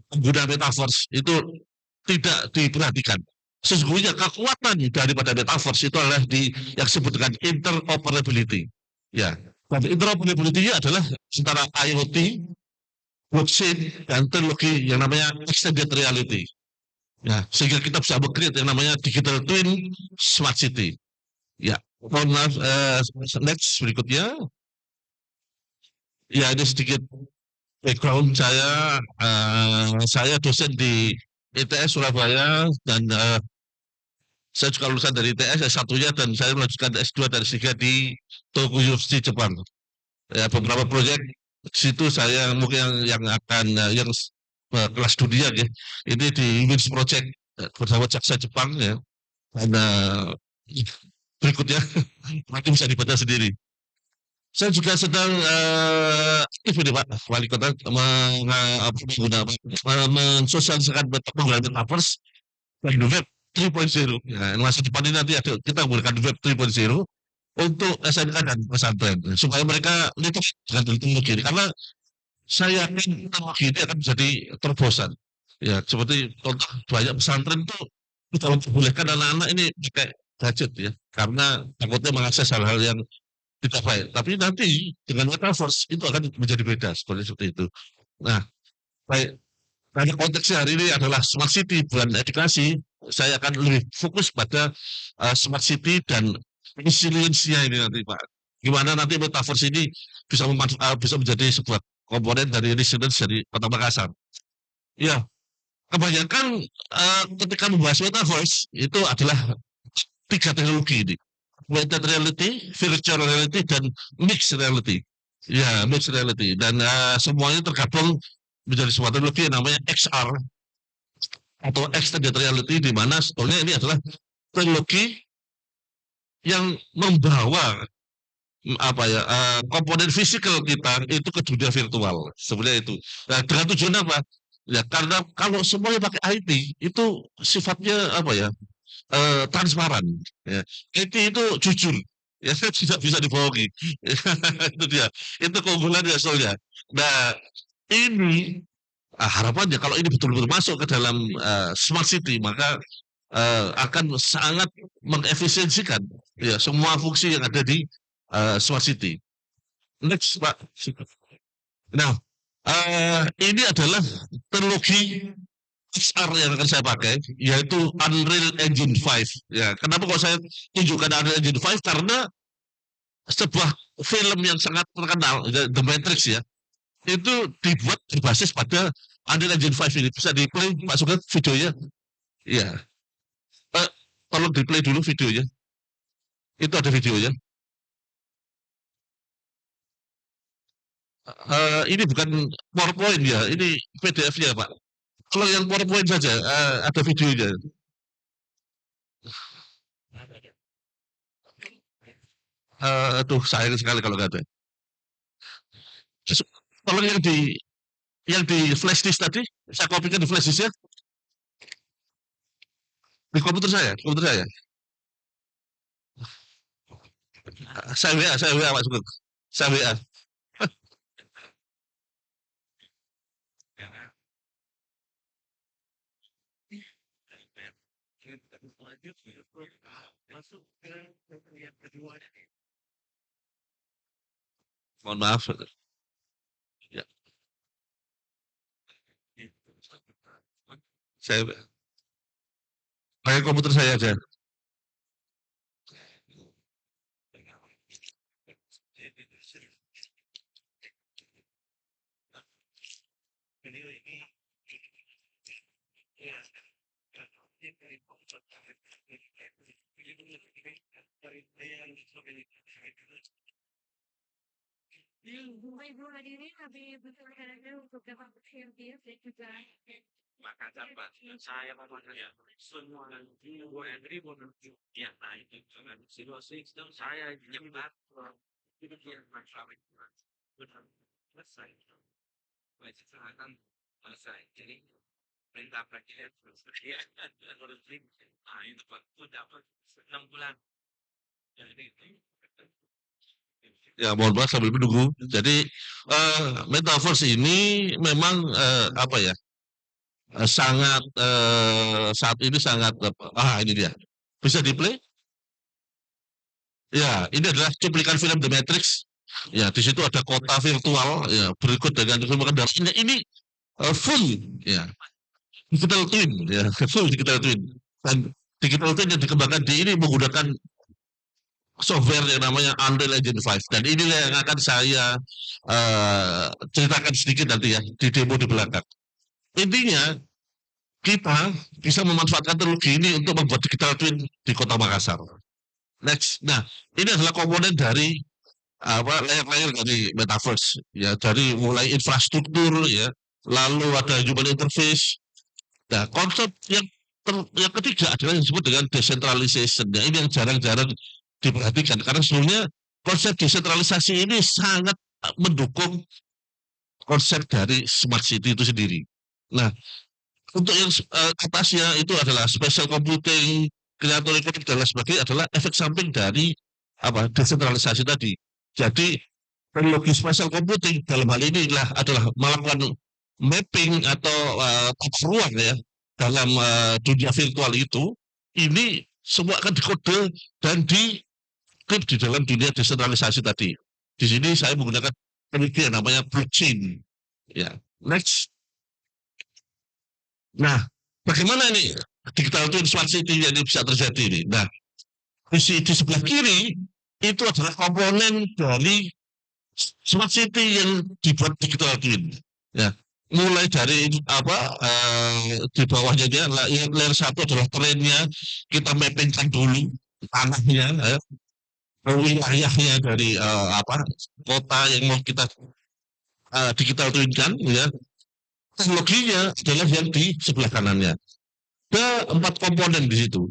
pengguna metaverse itu tidak diperhatikan. Sesungguhnya kekuatan daripada metaverse itu adalah yang disebut dengan interoperability. Ya, dan interoperability adalah antara IoT, blockchain, dan teknologi yang namanya extended reality. Ya, sehingga kita bisa create yang namanya digital twin smart city. Ya, mohon maaf, next berikutnya. Ya, ini sedikit background saya. Saya dosen di ITS Surabaya dan saya juga lulusan dari ITS S1-nya dan saya melanjutkan S2 dan S3 di Tokyo University Jepang. Ya, beberapa proyek di situ saya mungkin yang akan yang kelas dunia ya. Ini di WINS Project bersama jaksa Jepang ya. Dan berikutnya nanti bisa dibaca sendiri. Saya juga sedang aktif ini Pak Wali Kota mensosialisasikan penggunaan metaverse dan web 3.0. Ya, masa depan ini nanti ada, kita menggunakan web 3.0 untuk SMK dan pesantren supaya mereka itu dengan teknologi ini. Karena saya yakin teknologi ini akan menjadi terobosan. Ya, seperti contoh banyak pesantren itu kita memperbolehkan anak-anak ini pakai gadget ya, karena takutnya mengakses hal-hal yang tidak baik. Tapi nanti dengan metaverse itu akan menjadi beda seperti itu. Nah, baik. Karena konteksnya hari ini adalah smart city bukan edukasi, saya akan lebih fokus pada smart city dan resiliensinya ini nanti Pak. Gimana nanti metaverse ini bisa menjadi sebuah komponen dari resilience dari Kota Makassar. Ya, kebanyakan ketika membahas metaverse itu adalah 3 teknologi ini. Augmented reality, virtual reality, dan mixed reality. Ya, mixed reality. Dan semuanya tergabung menjadi sebuah teknologi yang namanya XR atau extended reality, di mana sebetulnya ini adalah teknologi yang membawa apa ya komponen fisikal kita itu ke dunia virtual sebenarnya itu. Nah, dengan tujuan apa? Ya karena kalau semuanya pakai IT itu sifatnya apa ya transparan. Ya. IT itu jujur, ya tidak bisa dibohongi. Itu dia. Itu keunggulannya soalnya. Nah ini harapannya kalau ini betul-betul masuk ke dalam smart city maka akan sangat mengefisiensikan ya semua fungsi yang ada di smart city. Next Pak. Nah ini adalah teknologi XR yang akan saya pakai yaitu Unreal Engine 5. Ya, kenapa kok saya tunjukkan Unreal Engine 5? Karena sebuah film yang sangat terkenal The Matrix ya itu dibuat berbasis pada Unreal Engine 5 ini. Bisa di-play Pak Sugeng videonya? Iya. Eh, tolong di-play dulu videonya. Itu ada videonya. Ini bukan PowerPoint ya, ini PDF-nya Pak. Kalau yang PowerPoint saja ada videonya. Aduh sayang sekali kalau nggak ada. Tolong yang di flash disk tadi, saya kopikan di flash disk ya. Di komputer saya. Saya WA Pak Sugeng. Saya WA. Mohon maaf. Ya. Saya pakai komputer saya aja. Maka dapat saya memangnya semua gue Henry menuju yang naik dengan situasi sedang saya nyebar itu yang masalah benar selesai masih selatan selesai jadi perintah presiden ya harus itu pak itu dapat 6 bulan jadi Ya, mohon maaf sambil menunggu. Jadi metaverse ini memang apa ya? Sangat saat ini sangat ini dia. Bisa di-play? Ya, ini adalah cuplikan film The Matrix. Ya, di situ ada kota virtual ya, berikut dengan dalamnya ini full ya. Digital twin ya, full digital twin. Dan digital twin yang dikembangkan di ini menggunakan software yang namanya Unreal Engine 5 dan inilah yang akan saya ceritakan sedikit nanti ya di demo di belakang. Intinya kita bisa memanfaatkan teknologi ini untuk membuat digital twin di Kota Makassar. Next, nah ini adalah komponen dari layer-layer dari metaverse ya, dari mulai infrastruktur ya, lalu ada human interface. Nah konsep yang ketiga adalah yang disebut dengan decentralization. Ya, ini yang jarang-jarang diperhatikan karena sebelumnya konsep desentralisasi ini sangat mendukung konsep dari smart city itu sendiri. Nah, untuk yang atasnya itu adalah spatial computing, creator economy dan lain sebagainya adalah efek samping dari desentralisasi tadi. Jadi teknologi spatial computing dalam hal ini adalah melakukan mapping atau tata ruang ya dalam dunia virtual itu, ini semua akan dikode dan di dalam dunia desentralisasi tadi. Di sini saya menggunakan teknologi yang namanya blockchain. Ya, next. Nah, bagaimana ini digital twin smart city yang bisa terjadi ini? Nah, di sebelah kiri itu adalah komponen dari smart city yang dibuat digital twin. Ya, mulai dari di bawahnya dia layer 1 adalah trennya, kita mappingkan dulu tanahnya ya, wilayahnya dari kota yang mau kita digital twin-kan ya, teknologinya adalah yang di sebelah kanannya. Ada 4 komponen di situ.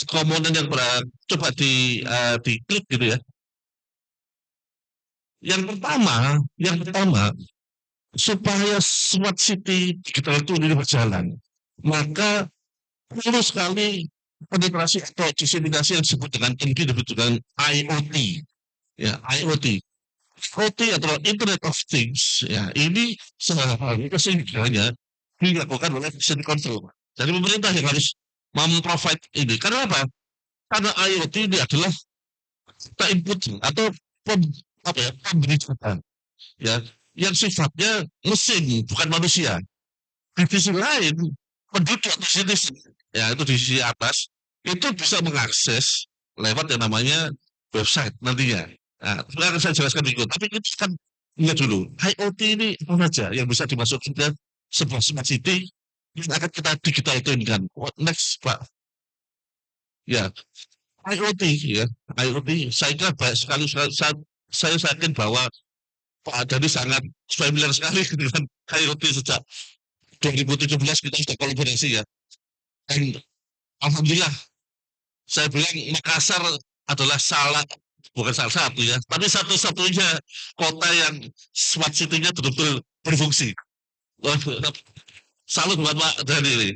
Komponen yang coba diklik gitu ya. Yang pertama supaya smart city digital twin ini berjalan, maka perlu sekali penetrasi atau diseminasi yang disebut dengan IoT. Ya, IoT. IoT atau Internet of Things. Ya, ini seharusnya kesengganya dilakukan oleh Vision Control. Jadi pemerintah yang harus memprovide ini. Karena apa? Karena IoT ini adalah kita input atau pemberi data. Ya, yang sifatnya mesin bukan manusia. Di sisi lain, penduduk atau citizen ya itu di sisi atas itu bisa mengakses lewat yang namanya website nantinya. Nah, akan saya jelaskan berikut. Tapi kita kan ingat dulu, IoT ini apa saja yang bisa dimasukkan ke sebuah smart city yang akan kita digital twin-kan. Next, Pak. Ya, IoT ya, IoT. Saya kira banyak sekali saya yakin bahwa Pak Adani sangat familiar sekali dengan IoT sejak 2017 kita sudah kolaborasi ya. Dan alhamdulillah saya bilang Makassar adalah bukan salah satu ya, tapi satu-satunya kota yang smart city-nya betul-betul berfungsi. Salut buat Pak Dhani ini.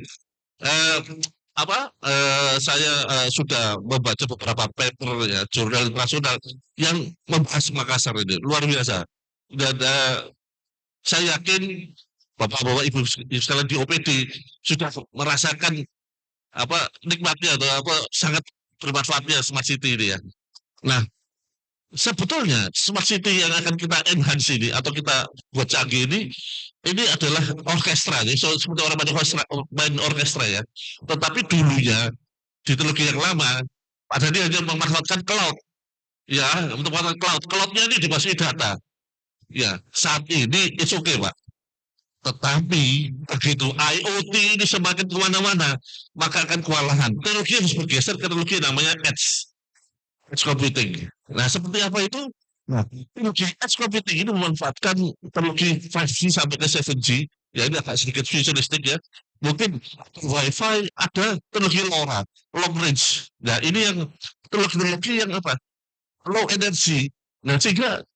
Saya sudah membaca beberapa paper ya, jurnal internasional yang membahas Makassar ini luar biasa. Dan saya yakin bapak-bapak ibu sekalian di OPD sudah merasakan nikmatnya atau sangat bermanfaatnya smart city ini ya. Nah, sebetulnya smart city yang akan kita enhance ini atau kita buat canggih ini adalah orkestra ya. So, seperti orang main orkestra ya. Tetapi dulunya di teknologi yang lama Pak Dhani hanya memanfaatkan cloud ya, untuk memanfaatkan cloudnya ini dimasuki data ya. Saat ini it's okay Pak, tetapi begitu IoT ini semakin kemana-mana maka akan kewalahan. Teknologi harus bergeser ke teknologi yang namanya edge computing. Nah, seperti apa itu? Nah, teknologi edge computing ini memanfaatkan teknologi 5G sampai ke 7G. Ya, ini agak sedikit futuristik ya. Mungkin Wi-Fi ada teknologi LoRa, long range. Nah, ini yang teknologi yang apa? Low energy. Nah, sehingga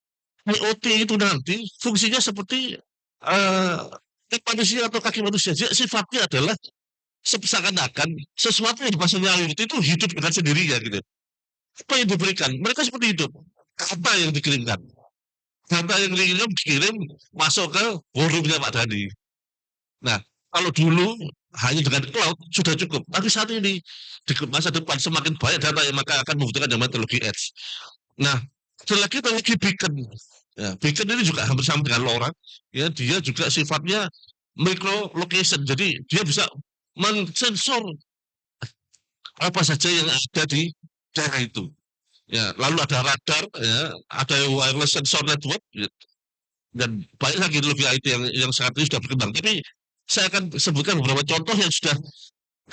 IoT itu nanti fungsinya seperti manusia atau kaki manusia. Sifatnya adalah seakan-akan sesuatu yang dipasangnya IoT itu hidup dengan sendirinya gitu. Apa yang diberikan? Mereka seperti hidup. Data yang dikirimkan. Data yang dikirim masuk ke warungnya Pak Dhani. Nah, kalau dulu hanya dengan cloud sudah cukup. Tapi saat ini di masa depan semakin banyak data yang maka akan membutuhkan namanya teknologi edge. Nah, ada lagi teknologi beacon. Ya, beacon ini juga hampir sama dengan LoRa. Ya, dia juga sifatnya micro location. Jadi dia bisa mensensor apa saja yang ada di daerah itu. Ya, lalu ada radar, ya, ada wireless sensor network, ya, dan banyak lagi teknologi IT yang saat ini sudah berkembang. Tapi saya akan sebutkan beberapa contoh yang sudah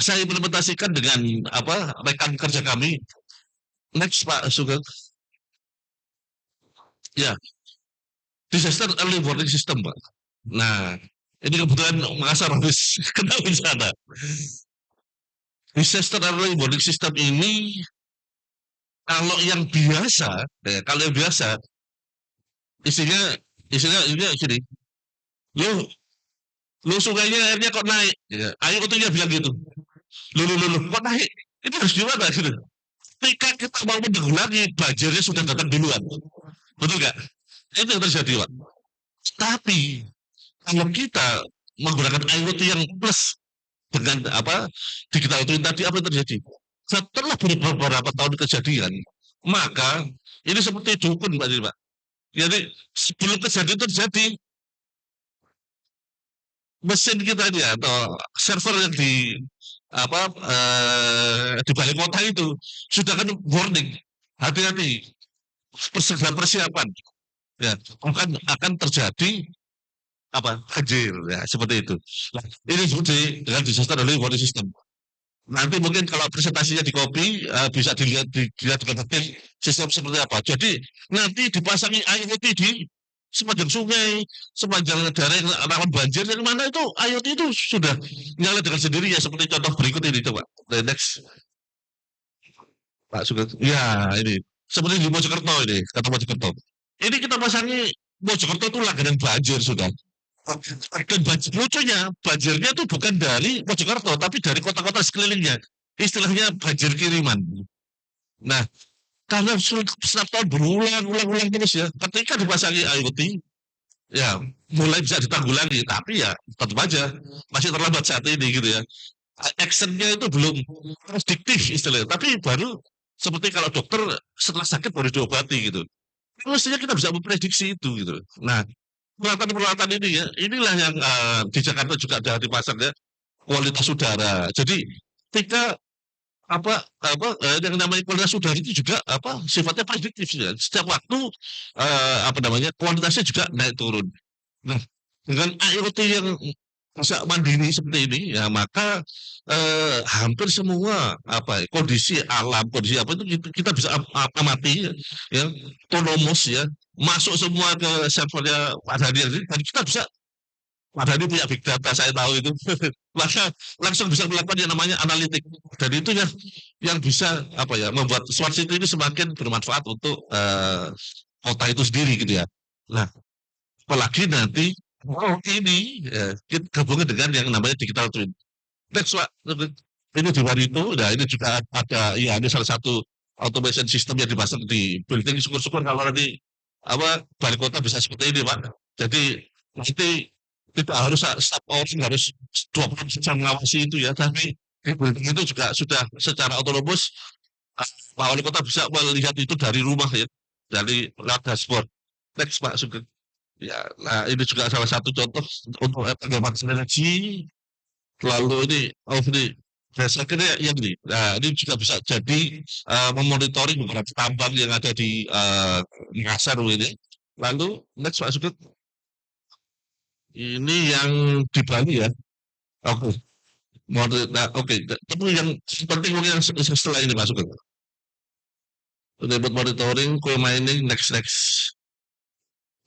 saya implementasikan dengan apa rekan kerja kami. Next Pak Sugeng. Ya, disaster early warning system Pak. Nah, ini kebetulan Makassar habis kena bencana. Disaster early warning system ini kalau yang biasa, isinya ini gini, lu sungainya airnya kok naik, ya. Air utuhnya bilang gitu, lu kok naik, itu harus gimana gitu. Ketika kita mau menanggulangi banjirnya sudah datang duluan, betul nggak? Itu yang terjadi Pak. Tapi kalau kita menggunakan IoT yang plus dengan apa digital twin tadi, apa yang terjadi? Setelah beberapa tahun kejadian, maka ini seperti dukun Pak. Jadi sebelum kejadian terjadi, mesin kita ini atau server yang di apa di balai kota itu sudah kan warning, hati-hati, persiapan, ya akan terjadi apa banjir, ya seperti itu. Nah, ini seperti dengan disaster early warning system. Nanti mungkin kalau presentasinya di copy bisa dilihat dengan detail sistem seperti apa. Jadi nanti dipasangi IoT di sepanjang sungai, sepanjang daerah yang rawan banjir, yang mana itu IoT itu sudah nyala dengan sendiri ya, seperti contoh berikut ini coba. Next, Pak Sugeng. Ya ini seperti di Mojokerto ini, kata Mojokerto. Ini kita pasangi Mojokerto itu langganan banjir sudah. Dan lucunya banjirnya itu bukan dari Mojokerto tapi dari kota-kota sekelilingnya, istilahnya banjir kiriman. Nah, karena setiap tahun berulang terus ya, ketika dipasangi IoT ya mulai bisa ditanggulangi, tapi ya tetap aja masih terlambat saat ini gitu ya. Actionnya itu belum prediktif istilahnya, tapi baru seperti kalau dokter setelah sakit baru diobati gitu. Mestinya kita bisa memprediksi itu gitu. Nah, peralatan ini ya, inilah yang di Jakarta juga ada dipasang ya, kualitas udara. Jadi ketika yang namanya kualitas udara itu juga sifatnya prediktif ya. Setiap waktu kualitasnya juga naik turun. Nah, dengan IoT yang bisa mandiri seperti ini ya, maka hampir semua kondisi alam, kondisi apa itu kita bisa amati ya, otonomous ya, masuk semua ke servernya Pak Dhani ini, dan kita bisa, Pak Dhani punya big data saya tahu itu maka langsung bisa melakukan yang namanya analitik, dan itu yang bisa membuat smart city ini semakin bermanfaat untuk kota itu sendiri gitu ya. Nah, apalagi nanti ini kita gabungkan dengan yang namanya digital twin. Next Pak, ini di Barito, nah ini juga ada ya, ini salah satu automation system yang dipasang di building. Syukur-syukur kalau nanti balai kota bisa seperti ini Pak. Jadi nanti tidak harus staff orang harus 24 jam mengawasi itu ya, tapi di building itu juga sudah secara otonom Pak Wali Kota bisa melihat itu dari rumah ya. dari lewat dashboard. Next Pak Sugeng. Ya, nah ini juga salah satu contoh untuk hemat energi. Lalu ini, ini saya kira yang ini. Nah, ini juga bisa jadi memonitoring beberapa tambang yang ada di Makassar ini. Lalu next Pak Sugeng. Ini yang di Bali ya. Oke. Nah, oke. Tapi yang penting mungkin setelah ini Pak Sugeng. Remote monitoring, coal mining, next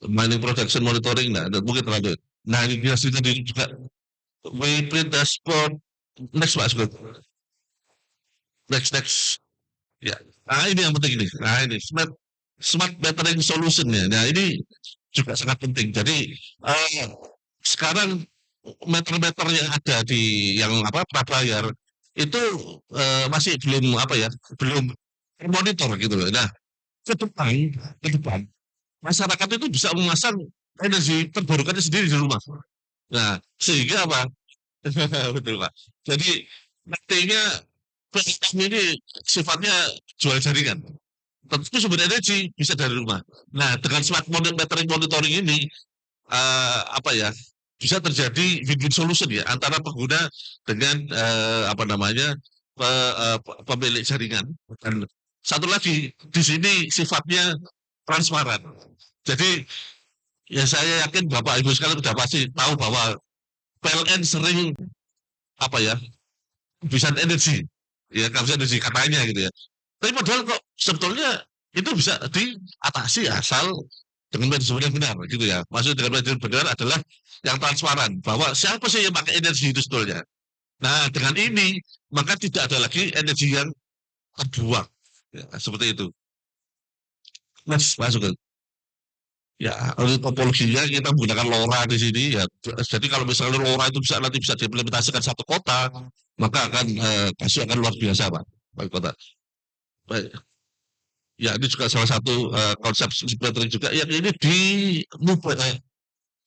mining production monitoring, nah mungkin terlalu. Nah ini tadi juga waypoint dashboard, next Pak Sugeng. Next, ya. Nah ini yang penting ini. Nah ini smart metering solution ya. Nah ini juga sangat penting. Jadi sekarang meter-meter yang ada di yang prabayar itu masih belum belum monitor gitu loh. Nah ke depan masyarakat itu bisa memasang energi terbarukannya sendiri di rumah. Nah sehingga apa? Betul Pak. Jadi nantinya PLN ini sifatnya jual jaringan. Tentu sumber energi bisa dari rumah. Nah dengan smart metering monitoring ini bisa terjadi win-win solution ya antara pengguna dengan pemilik jaringan. Dan satu lagi di sini sifatnya transparan. Jadi ya saya yakin Bapak Ibu sekalian sudah pasti tahu bahwa PLN sering kehabisan energi, ya kehabisan energi katanya gitu ya. Tapi padahal kok sebetulnya itu bisa diatasi asal dengan manajemen yang benar gitu ya. Maksudnya dengan manajemen benar adalah yang transparan bahwa siapa sih yang pakai energi itu sebetulnya. Nah dengan ini maka tidak ada lagi energi yang terbuang ya, seperti itu. Mas masuk ya untuk topologinya kita menggunakan LoRa di sini ya. Jadi kalau misalnya LoRa itu nanti bisa diimplementasikan satu kota maka pasti akan luar biasa Pak kota. Baik. Ya ini juga salah satu konsep metering juga yang ini di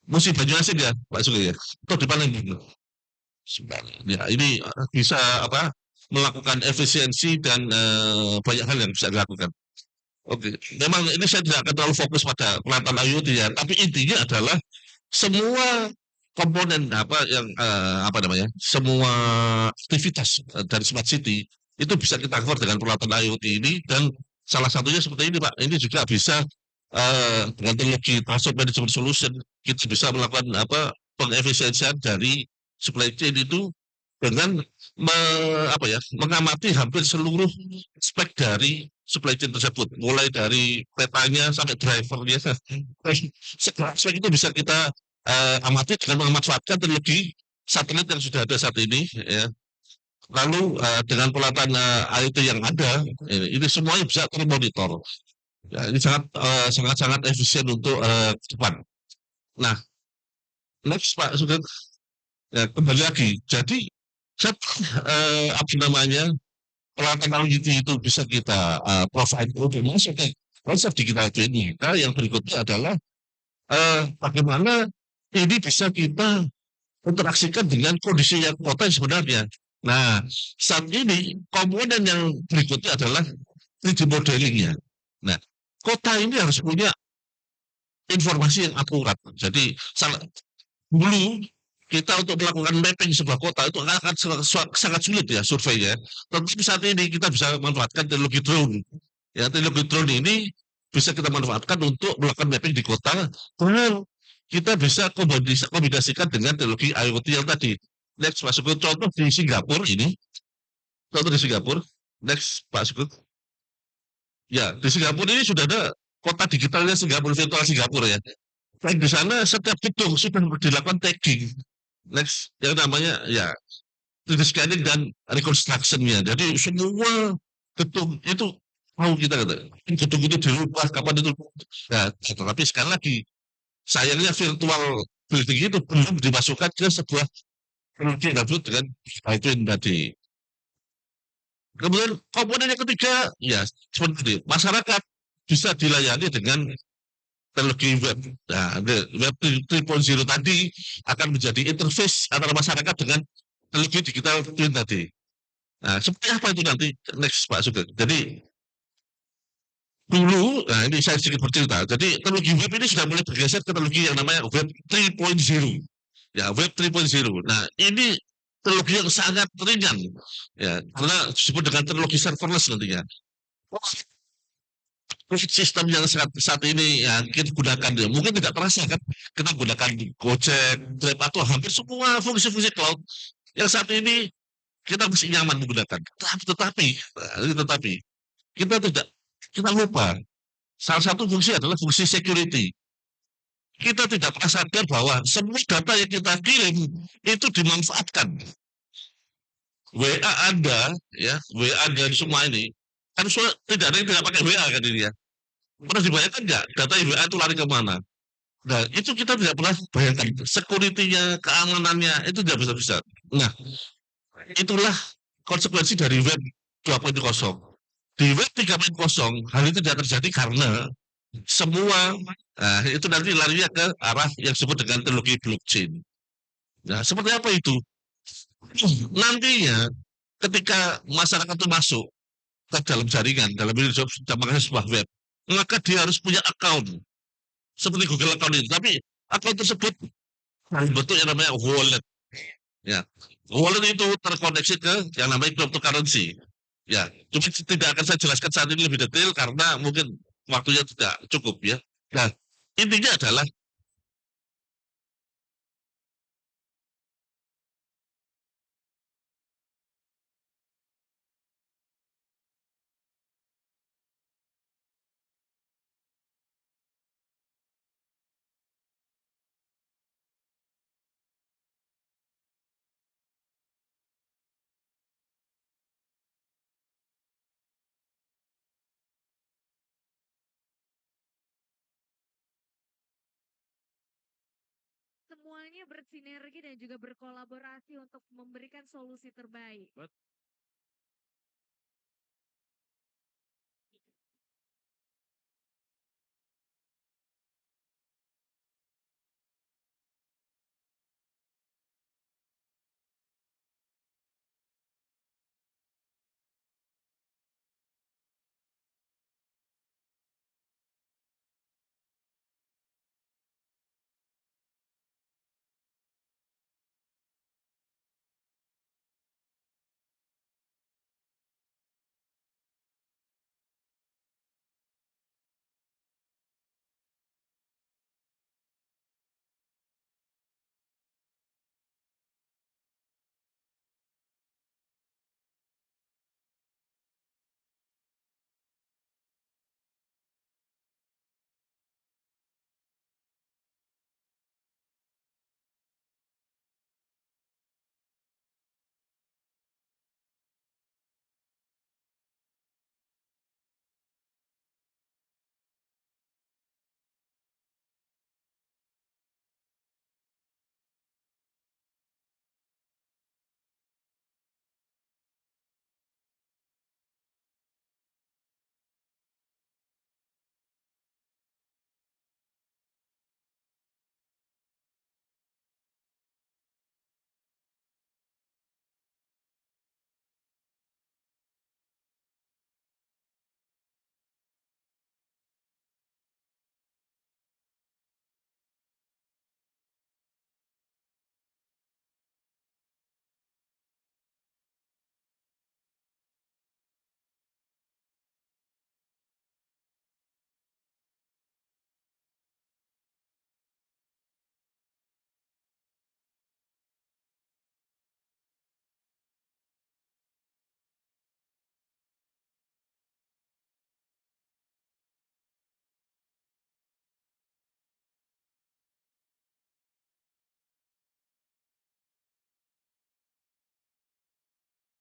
Musi Banyuasin ya Pak Sugeng ya atau di Palembang. Ya ini bisa melakukan efisiensi dan banyak hal yang bisa dilakukan. Oke, memang ini saya tidak akan terlalu fokus pada pelantun IoT ya, tapi intinya adalah semua komponen semua aktivitas dari smart city itu bisa kita cover dengan peralatan IoT ini dan salah satunya seperti ini Pak, ini juga bisa dengan teknologi transport management solution kita bisa melakukan pengefisiensian dari supply chain itu dengan mengamati hampir seluruh aspek dari supply chain tersebut, mulai dari petanya sampai drivernya. Segala aspek itu bisa kita amati dengan memanfaatkan teknologi satelit yang sudah ada saat ini. Ya. Lalu dengan peralatan IoT yang ada, ini semuanya bisa termonitor. Ya, ini sangat efisien untuk depan. Nah, next Pak Sugeng, ya, kembali lagi. Jadi peralatan IoT itu bisa kita provide masuk ke konsep digital twin kita. Yang berikutnya adalah bagaimana ini bisa kita interaksikan dengan kondisi yang kota yang sebenarnya. Nah, saat ini komponen yang berikutnya adalah 3D modelingnya. Nah, kota ini harus punya informasi yang akurat. Jadi dulu kita untuk melakukan mapping sebuah kota itu akan sangat sulit ya surveinya. Tetapi saat ini kita bisa memanfaatkan teknologi drone. Ya, teknologi drone ini bisa kita manfaatkan untuk melakukan mapping di kota. Dan kita bisa kombinasikan dengan teknologi IoT yang tadi. Next Pak Sugeng, contoh di Singapura ini. Contoh di Singapura. Next Pak Sugeng. Ya, di Singapura ini sudah ada kota digitalnya Singapura, virtual Singapura ya. Baik di sana setiap gedung sudah dilakukan tagging. Next yang namanya ya 3D scanning dan reconstruction-nya. Jadi semua gedung itu mau kita kata gedung itu dirubah kapan itu. Nah, tapi sekali lagi sayangnya virtual building itu belum dimasukkan ke sebuah teknologi yang disebut dengan twin tadi. Kemudian komponen yang ketiga ya seperti itu. Masyarakat bisa dilayani dengan teknologi web. Nah, web 3.0 tadi akan menjadi interface antara masyarakat dengan teknologi digital twin tadi. Nah, seperti apa itu nanti next Pak Sugeng. Jadi dulu, nah ini saya sedikit bercerita. Jadi teknologi web ini sudah mulai bergeser ke teknologi yang namanya web 3.0. Ya, web 3.0. Nah, ini teknologi yang sangat ringan. Ya, karena disebut dengan teknologi serverless nantinya. Sistem yang saat ini ya kita gunakan ya mungkin tidak terasa kan kita gunakan Gojek, Grab atau hampir semua fungsi-fungsi cloud yang saat ini kita masih nyaman menggunakan. Tetapi kita tidak kita lupa salah satu fungsi adalah fungsi security. Kita tidak pernah sadar bahwa semua data yang kita kirim itu dimanfaatkan. WA Anda, ya, WA Anda semua ini, kan tidak ada yang tidak pakai WA kan ini ya. Pernah dibayangkan nggak data WA itu lari kemana? Nah, itu kita tidak pernah bayangkan. Security-nya, keamanannya, itu tidak bisa-bisa. Nah, itulah konsekuensi dari web 2.0. Di web 3.0, hal itu tidak terjadi karena semua itu nanti larinya ke arah yang disebut dengan teknologi blockchain. Nah, seperti apa itu? Nantinya ketika masyarakat itu masuk ke dalam jaringan, dalam ini sebuah web, maka dia harus punya account seperti Google account itu. Tapi account tersebut bentuk yang namanya wallet. Ya, wallet itu terkoneksi ke yang namanya cryptocurrency. Ya, cuma tidak akan saya jelaskan saat ini lebih detail karena mungkin waktunya tidak cukup ya. Nah, intinya adalah semuanya bersinergi dan juga berkolaborasi untuk memberikan solusi terbaik.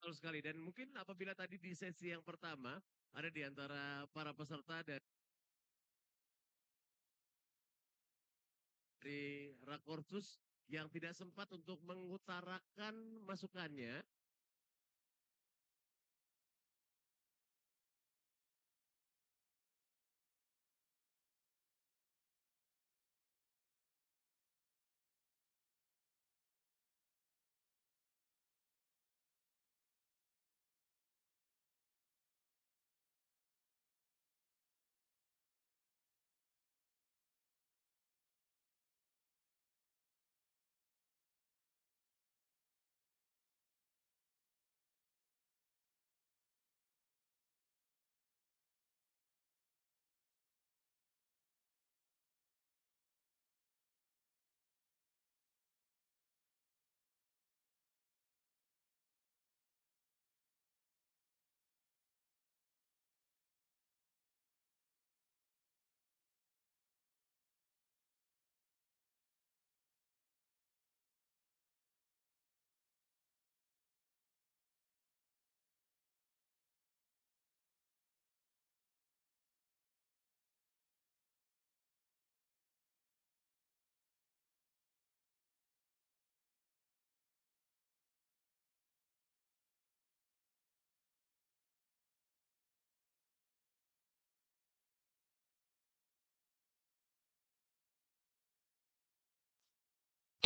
Betul sekali. Dan mungkin apabila tadi di sesi yang pertama ada di antara para peserta dari Rakorsus yang tidak sempat untuk mengutarakan masukannya,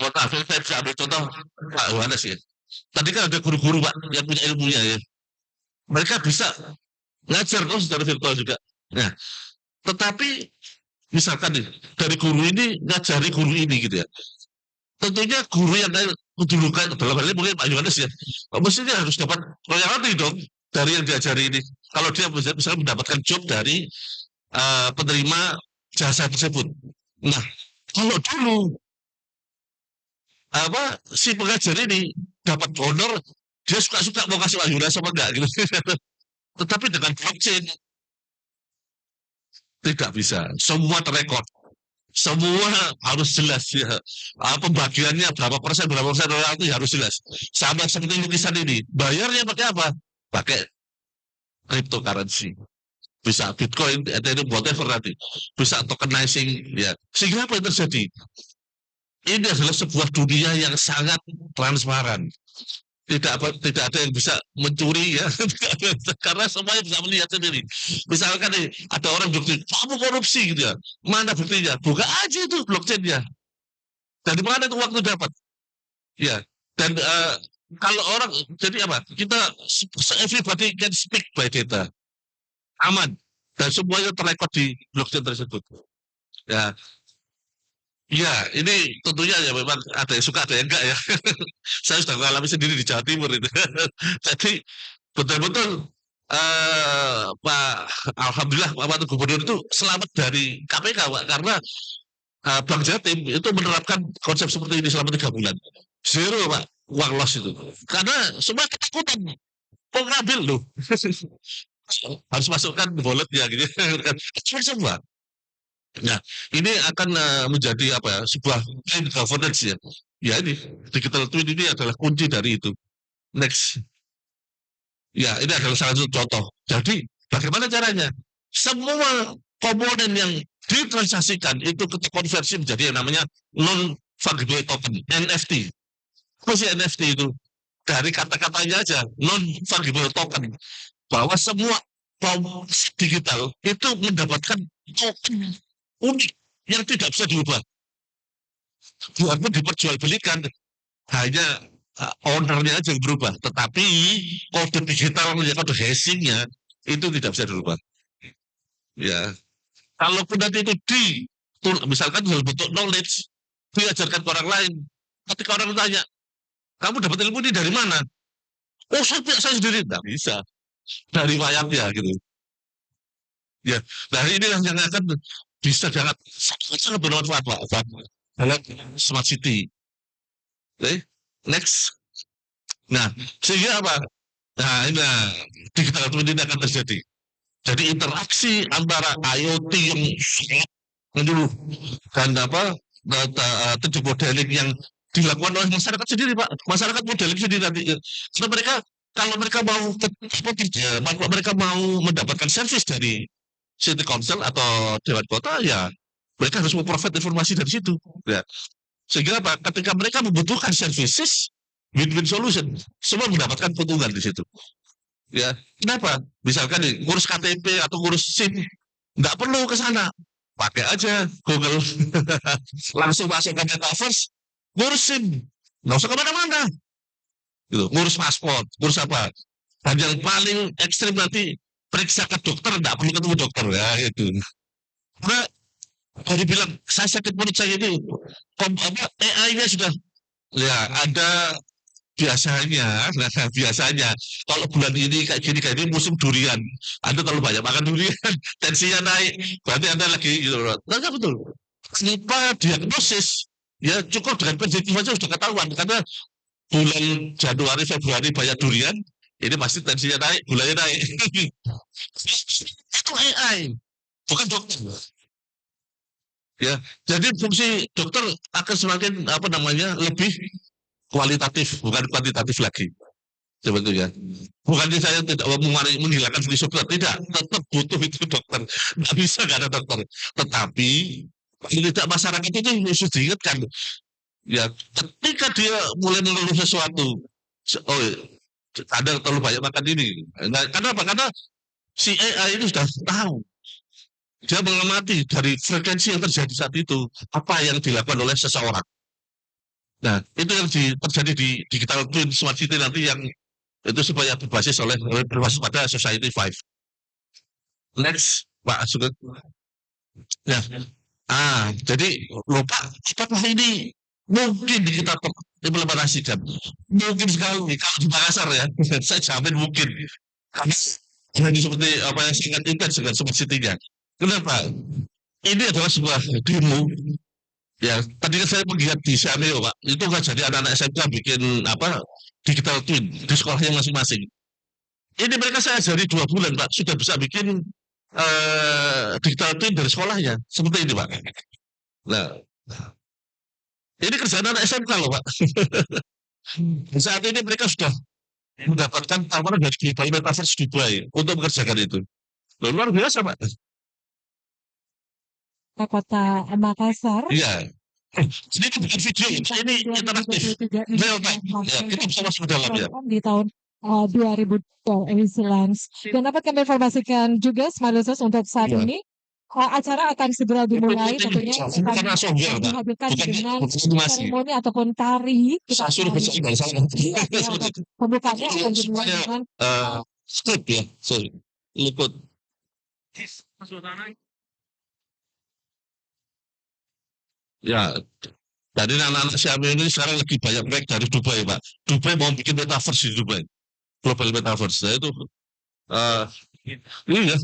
Mohon maaf, saya bisa ambil contoh Pak Yohanes ya. Tadi kan ada guru-guru Pak yang punya ilmunya ya. Mereka bisa ngajar kok secara virtual juga. Nah, tetapi misalkan nih, dari guru ini ngajari guru ini gitu ya. Tentunya guru yang dulu dalam hal ini mungkin Pak Yohanes ya, mestinya harus dapat royalti dong dari yang diajari ini. Kalau dia misalnya mendapatkan job dari penerima jasa tersebut. Nah, kalau dulu si pengajar ini dapat honor, dia suka-suka mau kasih Pak Yohanes apa enggak gitu. Tetapi dengan blockchain tidak bisa, semua terekod. Semua harus jelas ya. Pembagiannya berapa persen royalti harus jelas. Sama seperti lukisan ini, bayarnya pakai apa? Pakai cryptocurrency. Bisa Bitcoin, Ethereum, whatever nanti. Bisa tokenizing, ya. Sehingga apa yang terjadi? Ini adalah sebuah dunia yang sangat transparan. Tidak ada yang bisa mencuri ya, karena semuanya bisa melihat sendiri. Misalkan nih, ada orang bukti, kamu korupsi gitu ya, mana buktinya? Buka aja itu blockchainnya. Dari mana itu waktu dapat? Ya, dan kalau orang jadi apa? Kita everybody can speak by data, aman, dan semuanya terrekod di blockchain tersebut. Ya, iya, ini tentunya ya memang ada yang suka, ada yang enggak ya. Saya sudah mengalami sendiri di Jawa Timur itu. Jadi betul-betul Pak, alhamdulillah Pak Gubernur itu selamat dari KPK Pak, karena Bank Jatim itu menerapkan konsep seperti ini selama 3 bulan. Zero Pak, uang loss itu. Karena semua ketakutan. Kok ngambil loh. Harus masukkan wallet ya gitu. Semua. Nah, ini akan menjadi apa ya, sebuah clean governance ya. Ya ini, digital twin ini adalah kunci dari itu. Next. Ya, ini adalah salah satu contoh. Jadi, bagaimana caranya? Semua komponen yang ditransaksikan itu kita konversi menjadi yang namanya non-fungible token, NFT. Apa sih NFT itu? Dari kata-katanya aja, non-fungible token. Bahwa semua digital itu mendapatkan token unik yang tidak bisa diubah. Walaupun diperjualbelikan, hanya ownernya aja yang berubah. Tetapi kode digitalnya, kode hashingnya itu tidak bisa dirubah. Ya, kalaupun nanti itu misalkan dalam bentuk knowledge, diajarkan ke orang lain. Ketika orang tanya, kamu dapat ilmu ini dari mana? Oh, saya sendiri. Tidak bisa. Dari wayangnya gitu. Ya, nah inilah yang akan bisa sangat bermanfaat Pak dalam smart city. Oke, next. Nah, sehingga apa? Nah, ini digital twin ini akan terjadi. Jadi interaksi antara IoT yang sangat dulu dan apa tentu modeling yang dilakukan oleh masyarakat sendiri Pak. Masyarakat modeling sendiri nanti. Karena mereka mereka mau mendapatkan servis dari City Council atau Dewan Kota, ya mereka harus memprovide informasi dari situ. Ya. Sehingga apa? Ketika mereka membutuhkan services, win-win solution, semua mendapatkan keuntungan di situ. Ya, kenapa? Misalkan nih, ngurus KTP atau ngurus SIM, nggak perlu ke sana, pakai aja Google, langsung masuk ke metaverse, ngurus SIM, nggak usah kemana-mana. Gitu. Ngurus paspor, ngurus apa? Dan yang paling ekstrim nanti periksa ke dokter, tidak perlu ketemu dokter ya itu. Karena kalau bilang saya sakit perut saya ini, AI-nya sudah ya ada biasanya kalau bulan ini kayak gini musim durian, Anda terlalu banyak makan durian, tensinya naik, berarti Anda lagi gitu. Nah, betul. Tanpa diagnosis, ya cukup dengan positif saja sudah ketahuan, karena bulan Januari Februari banyak durian, ini pasti tensinya naik, gulanya naik. Itu AI, bukan dokter. Ya, jadi fungsi dokter akan semakin lebih kualitatif, bukan kuantitatif lagi. Sebetulnya, bukannya saya tidak mau menghilangkan fungsi dokter, tidak, tetap butuh itu dokter. Nggak bisa nggak ada dokter. Tetapi tidak masyarakat itu harus diingatkan. Ya, ketika dia mulai mengeluh sesuatu, ada terlalu banyak makan ini. Nah, kenapa? Karena si AI itu sudah tahu. Dia mengamati dari frekuensi yang terjadi saat itu, apa yang dilakukan oleh seseorang. Nah, itu yang terjadi di digital twin smart city nanti yang itu supaya berbasis pada Society 5. Next, Pak Sugeng. Ya. Jadi lupa apakah ini mungkin kita implementasikan? Mungkin sekali kalau di Makassar ya, saya jamin mungkin. Karena jadi seperti apa yang sangat intens dengan smart city-nya. Kenapa? Ini adalah sebuah demo. Ya, tadi kan saya melihat di Saneo, Pak. Itu kan jadi anak-anak SMK bikin apa digital twin di sekolahnya masing-masing. Ini mereka saya ajari 2 bulan, Pak, sudah bisa bikin digital twin dari sekolahnya. Seperti ini, Pak. Nah, ini kerjaan anak SMK loh, Pak. Saat ini mereka sudah mendapatkan tawaran dari Dubai Metaverse Dubai untuk mengerjakan itu. Luar biasa, Pak. Kota Makassar. Iya. Ini bukan video, ini interaktif. Real time. Ya, kita bisa masuk ke dalam ya. Di tahun 2000 Excellence. Dan dapat kami informasikan juga Smart Users untuk saat ini acara akan segera dimulai tentunya Karena software, Pak. dihadirkan dengan Bukan animasi. seremoni ataupun tari. Saya suruh besok dari sana. Pembukaannya akan dimulai dengan Script ya, sorry. Liput. Ya, jadi anak-anak Xiaomi ini sekarang lebih banyak proyek dari Dubai, Pak. Dubai mau bikin metaverse di Dubai, global metaverse. Nah, itu, iya,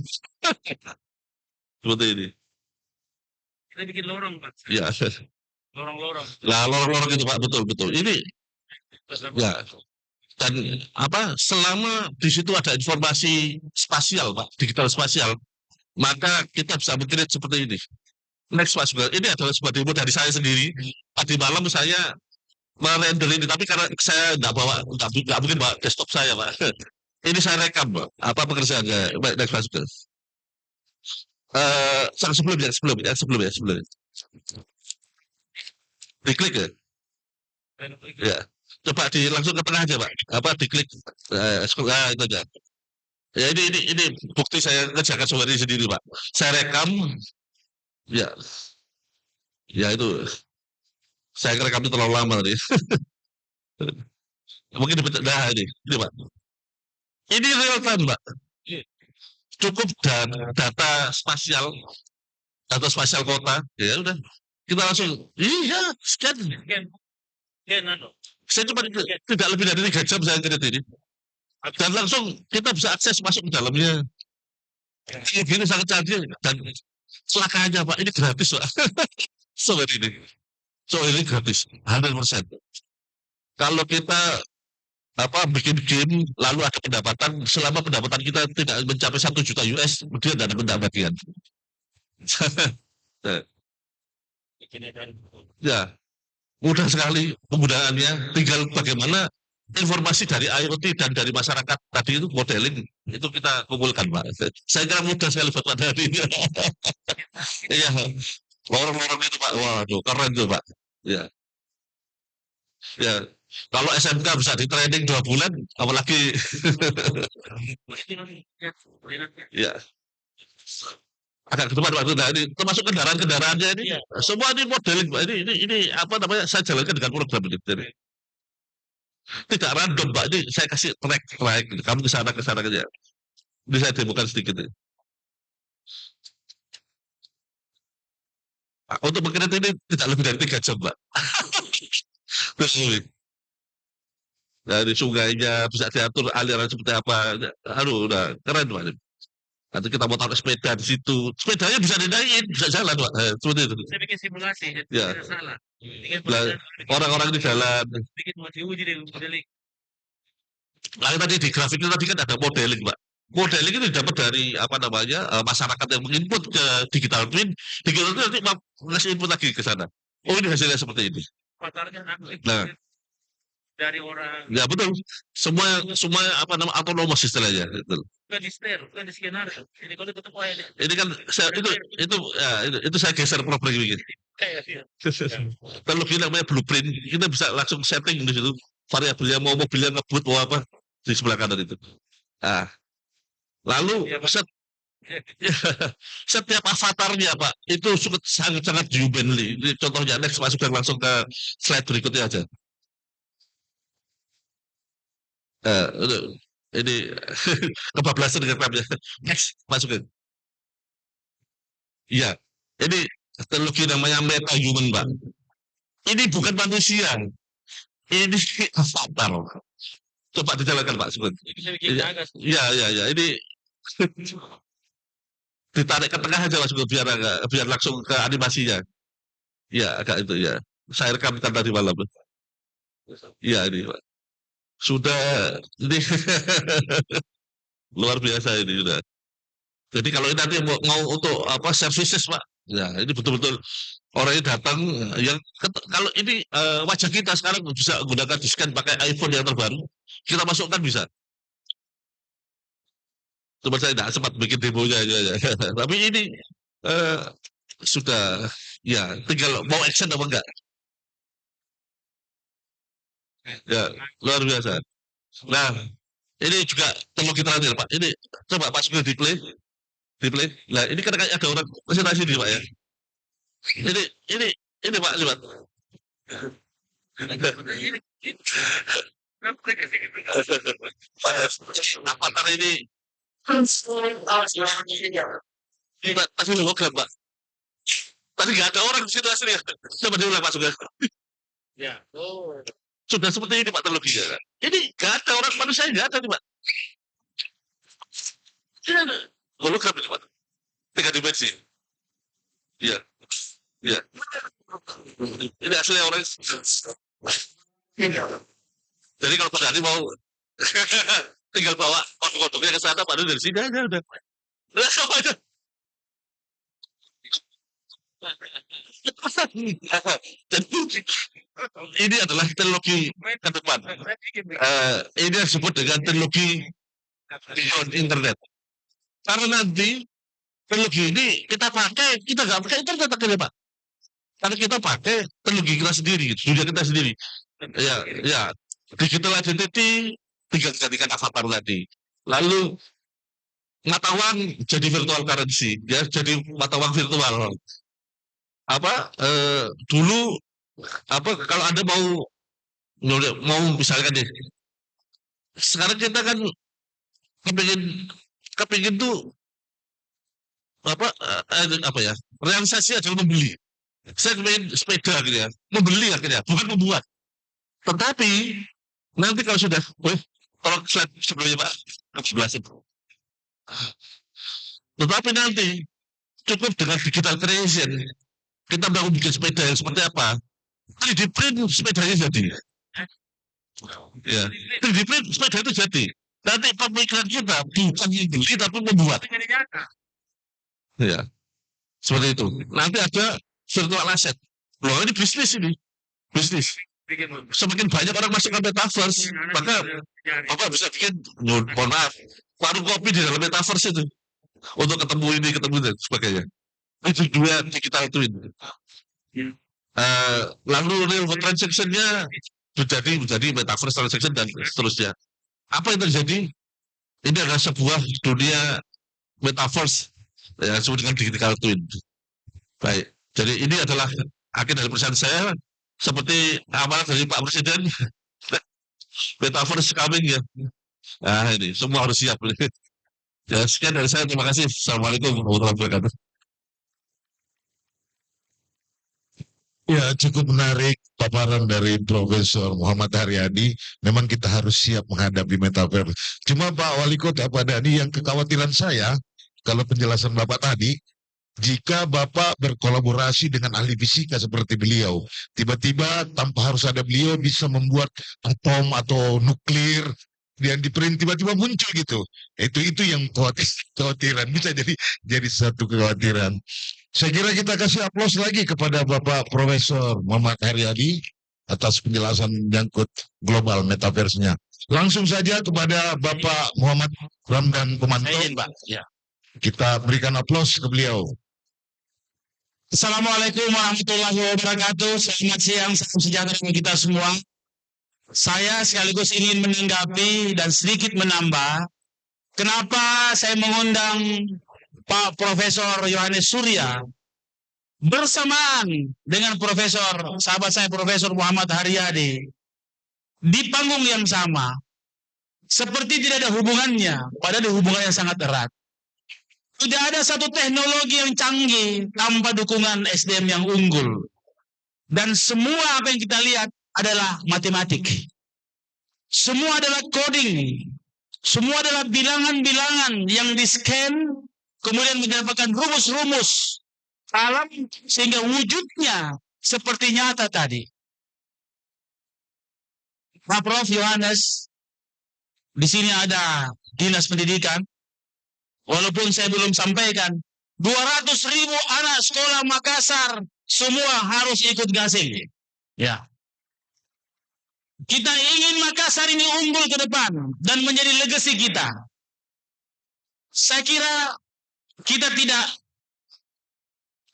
seperti ini. Kita bikin lorong, Pak. Ya, Lorong-lorong. lah lorong-lorong itu, Pak, betul. Ini, ya, dan apa? Selama di situ ada informasi spasial, Pak, digital spasial, maka kita bisa mengkreat seperti ini. Next, Pak Sugeng. Ini adalah sebuah demo dari saya sendiri. Tadi malam saya merender ini, tapi karena saya nggak mungkin bawa desktop saya, Pak. Ini saya rekam, Pak. Apa pekerjaannya? Baik, next, Pak Sugeng. Sebelum. Diklik ya. Ya. Coba langsung ke tengah aja, Pak. Apa diklik? Itu aja. Ya ini bukti saya kerjakan sendiri, Pak. Saya rekam. Ya, ya itu saya rekam itu terlalu lama tadi. Mungkin nah ini Pak. Ini real time, Pak. Cukup data spasial kota, ya udah kita langsung, iya scan. Saya cuma tidak lebih dari 3 jam saya kredit ini, dan langsung kita bisa akses masuk ke dalamnya. Kayak gini sangat canggih dan celakanya, Pak, ini gratis, Pak. ini gratis 100%. Kalau kita bikin game lalu ada pendapatan, selama pendapatan kita tidak mencapai 1 juta US, dia tidak ada pendapatan. Ya, mudah sekali penggunaannya, tinggal bagaimana informasi dari IoT dan dari masyarakat tadi itu modeling itu kita kumpulkan, Pak. Saya kira mudah sekali buat Pak Dhani. Iya, lorong-lorong itu, Pak. Waduh, keren tuh, Pak. Ya, ya. Kalau SMK bisa di training 2 bulan, apalagi. Ya. Agak ke depan, Pak. Nah, ini termasuk kendaraan-kendaraannya ini, semua ini modeling, Pak. Ini apa namanya? Saya jalankan dengan program ini. Jadi, tidak random, Pak. Ini saya kasih track. Kamu ke sana aja. Ini saya demokan sedikit. Untuk mengkreat ini tidak lebih dari 3 jam, Pak. Dari sungainya bisa diatur aliran seperti apa. Aduh, udah keren, Pak. Nanti kita mau taruh sepeda di situ. Sepedanya bisa dinaikin, bisa jalan, Pak. Seperti itu. Saya bikin simulasi, Ya. tidak salah. Orang-orang di jalan. Bikin mau diuji deh, modeling. Nah, tadi di grafik itu tadi kan ada modeling, Pak. Modeling itu dapat dari masyarakat yang menginput ke digital twin. Digital twin nanti ngasih input lagi ke sana. Oh, ini hasilnya seperti ini. Nah, dari orang. ya betul. Semua autonomous istilahnya. Betul. Bukan di skenario. Ini kalau ketemu ini. Ini kan itu saya geser problem begini. Kalau kita namanya blueprint, kita bisa langsung setting di situ variabelnya, mau mobilnya ngebut mau apa di sebelah kanan itu. Nah, lalu set Ya, setiap avatarnya Pak itu sangat humanly. Ini contohnya next masukkan langsung ke slide berikutnya aja. Ini kebablasan dengan kami. Next masukin. Iya, ini teknologi namanya meta human Pak. Ini bukan manusia, ini avatar. Coba dijalankan Pak sebut. Iya, ini ditarik ke tengah aja Mas biar langsung ke animasinya. Ya, agak itu ya. Saya rekamkan tadi malam. Iya ini Pak. Sudah ini luar biasa ini sudah. Jadi kalau ini nanti mau untuk apa services Pak, ya ini betul-betul orangnya datang yang kalau ini wajah kita sekarang bisa menggunakan di-scan pakai iPhone yang terbaru, kita masukkan bisa. Cuma saya tidak sempat bikin demonya aja. Tapi ini sudah ya tinggal mau action apa enggak. Ya luar biasa. Nah ini juga teknologi terakhir Pak. Ini coba Pak sudah di play. Nah ini kan ada orang presentasi nih Pak ya. Ini Pak lihat. Avatar ini tadi hologram Pak. Tadi nggak ada orang di situ aslinya. Coba diulang Pak sudah. Ya. Sudah seperti ini Pak teknologinya. Ini nggak ada orang manusia nggak ada nih Pak. Hologram ini Pak. 3 dimensi. Iya. Iya. Ini asli orang. Jadi kalau Pak Dhani mau tinggal bawa kodok-kodoknya ke sana, Pak Dhani dari sini aja udah. Jadi ini adalah teknologi ke depan. Ini disebut dengan teknologi beyond internet. Karena nanti teknologi ini kita nggak pakai internet akhirnya Pak. Karena kita pakai teknologi kita sendiri, dunia kita sendiri. Ya, digital identity tinggal dijadikan avatar tadi. Lalu mata uang jadi virtual currency, ya jadi mata uang virtual. Dulu kalau Anda mau misalkan nih, sekarang kita kan kepingin tuh realisasi adalah membeli. Saya kepingin sepeda gitu ya, membeli akhirnya, bukan membuat. Tetapi nanti kalau sudah, tolong slide sebelumnya Pak, jelasin. Tetapi nanti cukup dengan digital creation, kita mau bikin sepeda yang seperti apa, 3D print sepedanya jadi. Ya, 3D print sepeda itu jadi. Nanti pemikiran kita bukan beli tapi membuat. Ya, seperti itu. Nanti ada virtual asset. Loh ini bisnis. Semakin banyak orang masuk ke metaverse, maka Bapak bisa bikin, mohon maaf, warung kopi di dalam metaverse itu untuk ketemu ini dan sebagainya. Itu dua digital twin. Lalu real world transaction-nya menjadi metaverse transaction dan seterusnya. Apa yang terjadi? Ini adalah sebuah dunia metaverse yang disebut dengan digital twin. Baik, jadi ini adalah akhir dari pesan saya. Seperti amanat dari Pak Presiden, metaverse coming ya. Nah ini semua harus siap. Ya, sekian dari saya. Terima kasih. Assalamualaikum warahmatullahi wabarakatuh. Ya, cukup menarik paparan dari Profesor Muhammad Haryadi. Memang kita harus siap menghadapi metaverse. Cuma Pak Wali Kota, Pak Dhani, yang kekhawatiran saya, kalau penjelasan Bapak tadi, jika Bapak berkolaborasi dengan ahli fisika seperti beliau, tiba-tiba tanpa harus ada beliau bisa membuat atom atau nuklir yang diprint tiba-tiba muncul gitu. Itu yang kekhawatiran, bisa jadi satu kekhawatiran. Saya kira kita kasih aplaus lagi kepada Bapak Profesor Muhammad Haryadi atas penjelasan menyangkut global metaverse-nya. Langsung saja kepada Bapak Muhammad Ramdan Pomanto. Ya. Kita berikan aplaus ke beliau. Assalamualaikum warahmatullahi wabarakatuh. Selamat siang, salam sejahtera bagi kita semua. Saya sekaligus ingin menanggapi dan sedikit menambah kenapa saya mengundang Pak Profesor Yohanes Surya bersamaan dengan sahabat saya Profesor Muhammad Haryadi di panggung yang sama, seperti tidak ada hubungannya, padahal hubungannya sangat erat. Tidak ada satu teknologi yang canggih tanpa dukungan SDM yang unggul. Dan semua apa yang kita lihat adalah matematik. Semua adalah coding. Semua adalah bilangan-bilangan yang di-scan, kemudian mendapatkan rumus-rumus alam sehingga wujudnya seperti nyata tadi. Pak Prof Yohanes, di sini ada Dinas Pendidikan. Walaupun saya belum sampaikan, 200.000 anak sekolah Makassar semua harus ikut gasing. Ya. Kita ingin Makassar ini unggul ke depan dan menjadi legacy kita. Saya kira kita tidak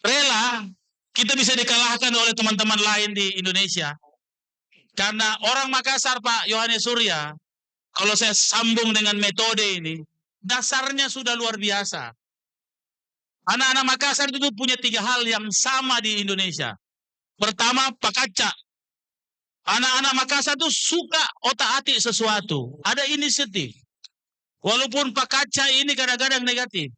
rela kita bisa dikalahkan oleh teman-teman lain di Indonesia. Karena orang Makassar, Pak Yohanes Surya, kalau saya sambung dengan metode ini, dasarnya sudah luar biasa. Anak-anak Makassar itu punya 3 hal yang sama di Indonesia. Pertama, pakaca. Anak-anak Makassar itu suka otak-atik sesuatu. Ada inisiatif. Walaupun pakaca ini kadang-kadang negatif.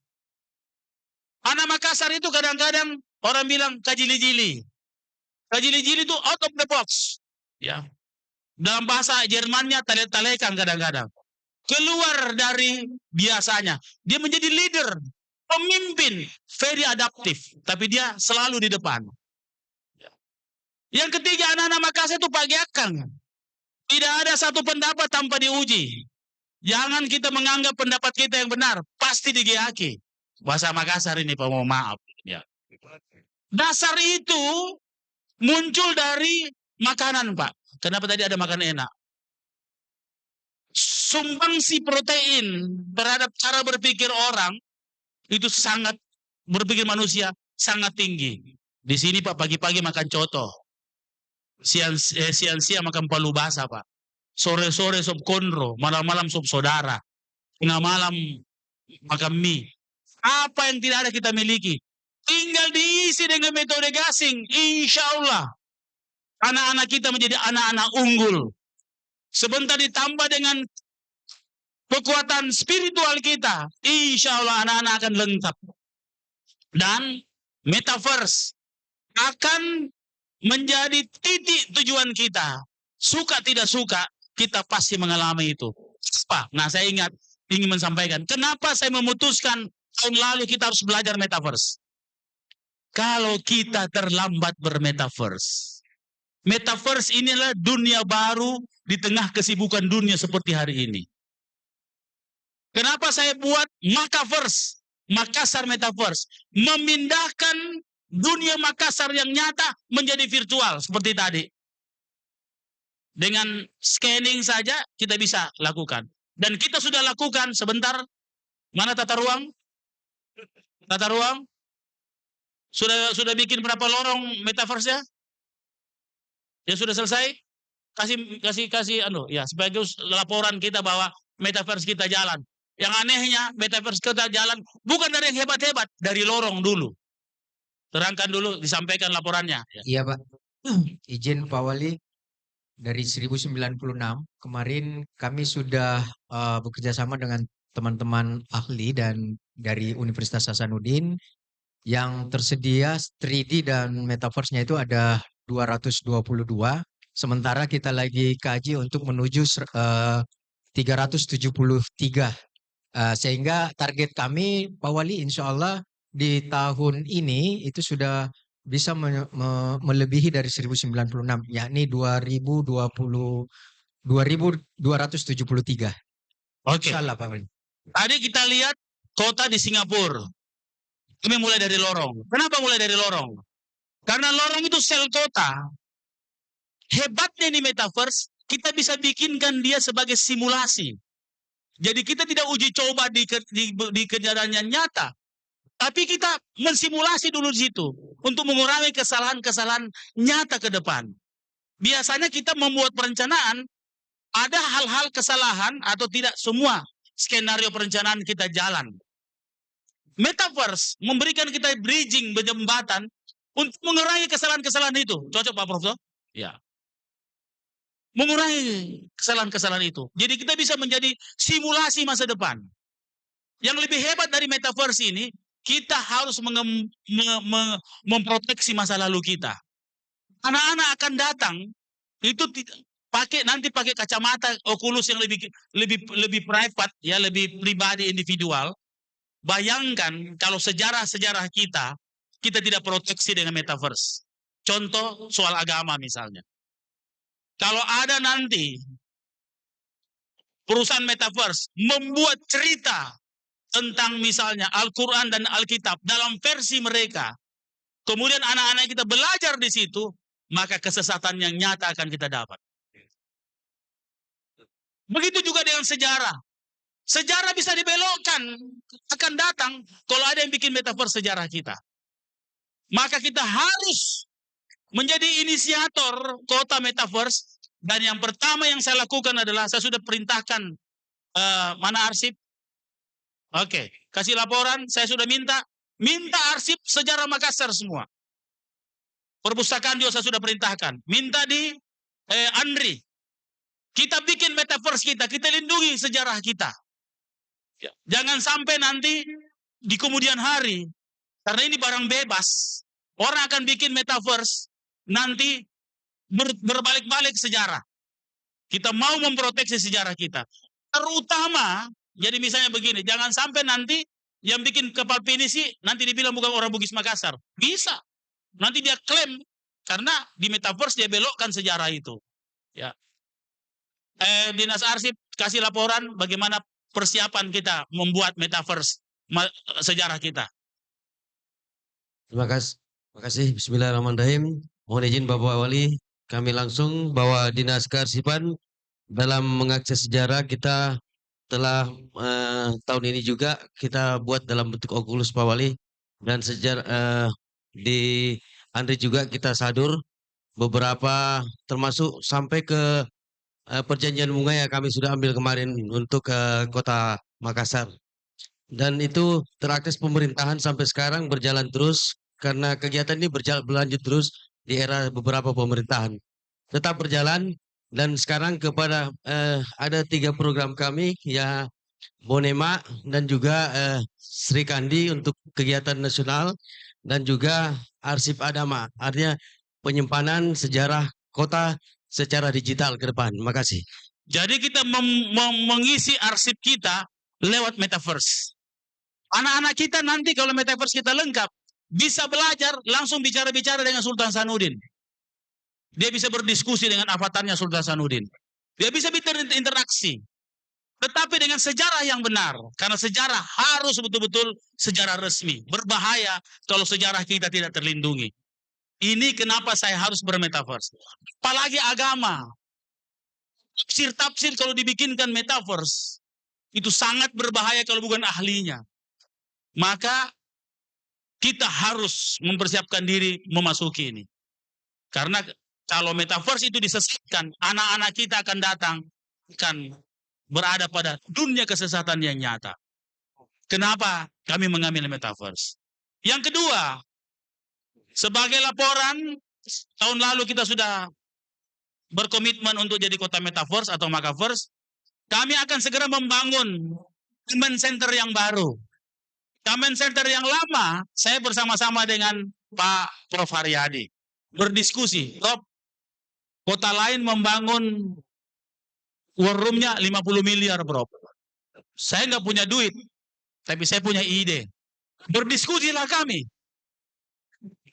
Anak Makassar itu kadang-kadang orang bilang kajili-jili. Kajili-jili itu out of the box. Ya. Dalam bahasa Jermannya tale-talekan kadang-kadang. Keluar dari biasanya. Dia menjadi leader. Pemimpin. Very adaptif. Tapi dia selalu di depan. Yang ketiga, anak-anak Makassar itu pagiakan. Tidak ada satu pendapat tanpa diuji. Jangan kita menganggap pendapat kita yang benar. Pasti digeaki. Bahasa Makassar ini, Pak, mohon maaf. Ya. Dasar itu muncul dari makanan, Pak. Kenapa tadi ada makanan enak? Sumbangsi protein terhadap cara berpikir orang itu sangat, berpikir manusia sangat tinggi. Di sini, Pak, pagi-pagi makan coto. Siang-siang makan palu basah, Pak. Sore-sore sop konro, malam-malam sop saudara. Tengah malam makan mie. Apa yang tidak ada kita miliki? Tinggal diisi dengan metode gasing. Insya Allah anak-anak kita menjadi anak-anak unggul. Sebentar ditambah dengan kekuatan spiritual kita, insya Allah anak-anak akan lengkap. Dan metaverse akan menjadi titik tujuan kita. Suka tidak suka, kita pasti mengalami itu. Pak, nah saya ingin menyampaikan, kenapa saya memutuskan tahun lalu kita harus belajar metaverse. Kalau kita terlambat bermetaverse, metaverse ini adalah dunia baru di tengah kesibukan dunia seperti hari ini. Kenapa saya buat Makaverse, Makassar Metaverse, memindahkan dunia Makassar yang nyata menjadi virtual seperti tadi. Dengan scanning saja kita bisa lakukan. Dan kita sudah lakukan sebentar. Mana tata ruang? Tata ruang? Sudah bikin berapa lorong metaverse-nya? Ya sudah selesai? Kasih ya sebagai laporan kita bahwa metaverse kita jalan. Yang anehnya metaverse kita jalan bukan dari yang hebat-hebat, dari lorong dulu. Terangkan dulu, disampaikan laporannya. Iya, Pak. Izin Pak Wali, dari 1096 kemarin kami sudah bekerja sama dengan teman-teman ahli dan dari Universitas Hasanuddin yang tersedia 3D dan metaverse-nya itu ada 222. Sementara kita lagi kaji untuk menuju 373. Sehingga target kami Pak Wali insya Allah di tahun ini itu sudah bisa melebihi dari 1096, yakni 2273. Oke. Insya Allah, Pak Wali. Tadi kita lihat kota di Singapura. Kami mulai dari lorong. Kenapa mulai dari lorong? Karena lorong itu sel kota. Hebatnya di metaverse, kita bisa bikinkan dia sebagai simulasi. Jadi kita tidak uji coba di kejarannya nyata. Tapi kita mensimulasi dulu di situ untuk mengurangi kesalahan-kesalahan nyata ke depan. Biasanya kita membuat perencanaan, ada hal-hal kesalahan atau tidak semua skenario perencanaan kita jalan. Metaverse memberikan kita bridging, jembatan untuk mengurangi kesalahan-kesalahan itu. Cocok Pak Prof? Ya. Mengurangi kesalahan-kesalahan itu. Jadi kita bisa menjadi simulasi masa depan. Yang lebih hebat dari metaverse ini, kita harus memproteksi masa lalu kita. Anak-anak akan datang itu nanti pakai kacamata Oculus yang lebih private, ya, lebih pribadi, individual. Bayangkan kalau sejarah-sejarah kita tidak proteksi dengan metaverse. Contoh soal agama misalnya. Kalau ada nanti perusahaan metaverse membuat cerita tentang misalnya Al-Quran dan Alkitab dalam versi mereka, kemudian anak-anak kita belajar di situ, maka kesesatan yang nyata akan kita dapat. Begitu juga dengan sejarah. Sejarah bisa dibelokkan, akan datang kalau ada yang bikin metaverse sejarah kita. Maka kita harus menjadi inisiator kota metaverse. Dan yang pertama yang saya lakukan adalah saya sudah perintahkan mana arsip? Oke, kasih laporan. Saya sudah minta arsip sejarah Makassar semua. Perpustakaan juga saya sudah perintahkan. Minta di Andri. Kita bikin metaverse kita lindungi sejarah kita. Ya. Jangan sampai nanti di kemudian hari, karena ini barang bebas, orang akan bikin metaverse, nanti berbalik-balik sejarah. Kita mau memproteksi sejarah kita. Terutama, jadi misalnya begini, jangan sampai nanti yang bikin kapal pinisi nanti dibilang bukan orang Bugis Makassar. Bisa. Nanti dia klaim, karena di metaverse dia belokkan sejarah itu. Ya. Dinas Arsip kasih laporan bagaimana persiapan kita membuat metaverse sejarah kita. Terima kasih. Bismillahirrahmanirrahim. Mohon izin Bapak Wali, kami langsung bawa Dinas Kearsipan dalam mengakses sejarah kita telah tahun ini juga kita buat dalam bentuk Oculus Pak Wali, dan sejarah di Andri juga kita sadur beberapa, termasuk sampai ke perjanjian bunga yang kami sudah ambil kemarin untuk kota Makassar. Dan itu terakses pemerintahan sampai sekarang berjalan terus, karena kegiatan ini berlanjut terus di era beberapa pemerintahan. Tetap berjalan, dan sekarang kepada ada 3 program kami, ya, Bonema dan juga Sri Kandi untuk kegiatan nasional, dan juga Arsip Adama, artinya penyimpanan sejarah kota secara digital ke depan. Terima kasih. Jadi kita mengisi arsip kita lewat metaverse. Anak-anak kita nanti kalau metaverse kita lengkap, bisa belajar langsung bicara-bicara dengan Sultan Sanuddin. Dia bisa berdiskusi dengan avatarnya Sultan Sanuddin. Dia bisa berinteraksi. Tetapi dengan sejarah yang benar. Karena sejarah harus betul-betul sejarah resmi. Berbahaya kalau sejarah kita tidak terlindungi. Ini kenapa saya harus bermetaverse. Apalagi agama. Tafsir-tafsir kalau dibikinkan metaverse, itu sangat berbahaya kalau bukan ahlinya. Maka kita harus mempersiapkan diri memasuki ini. Karena kalau metaverse itu disesatkan, anak-anak kita akan datang, akan berada pada dunia kesesatan yang nyata. Kenapa kami mengambil metaverse? Yang kedua, sebagai laporan, tahun lalu kita sudah berkomitmen untuk jadi kota metaverse atau Makaverse. Kami akan segera membangun Command Center yang baru. Command Center yang lama, saya bersama-sama dengan Pak Prof. Haryadi berdiskusi. Prof, kota lain membangun war room-nya 50 miliar, Bro. Saya nggak punya duit, tapi saya punya ide. Berdiskusilah kami.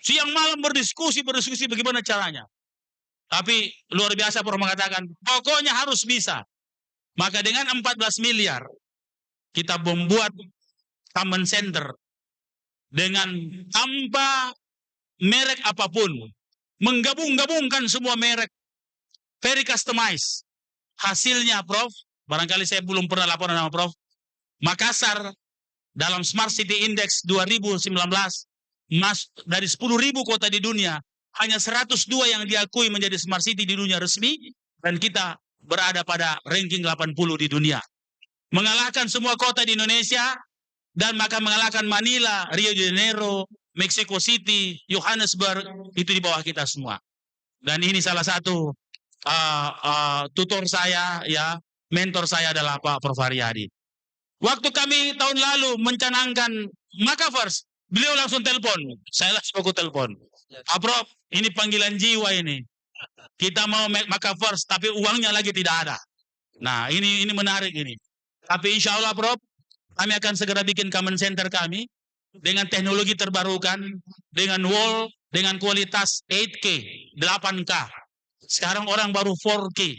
Siang malam berdiskusi bagaimana caranya. Tapi luar biasa Prof mengatakan, pokoknya harus bisa. Maka dengan 14 miliar, kita membuat Common Center dengan tanpa merek apapun. Menggabung-gabungkan semua merek. Very customized. Hasilnya Prof, barangkali saya belum pernah laporan sama Prof, Makassar dalam Smart City Index 2019, dari 10.000 kota di dunia, hanya 102 yang diakui menjadi smart city di dunia resmi, dan kita berada pada ranking 80 di dunia. Mengalahkan semua kota di Indonesia, dan maka mengalahkan Manila, Rio de Janeiro, Mexico City, Johannesburg, itu di bawah kita semua. Dan ini salah satu tutor saya, ya, mentor saya adalah Pak Prof. Haryadi. Waktu kami tahun lalu mencanangkan Makavers, beliau langsung telepon. Saya langsung aku telepon. Pak Prof, ini panggilan jiwa ini. Kita mau Makavers, tapi uangnya lagi tidak ada. Nah, ini menarik ini. Tapi insya Allah Prof, kami akan segera bikin common center kami dengan teknologi terbarukan, dengan wall, dengan kualitas 8K, 8K. Sekarang orang baru 4K.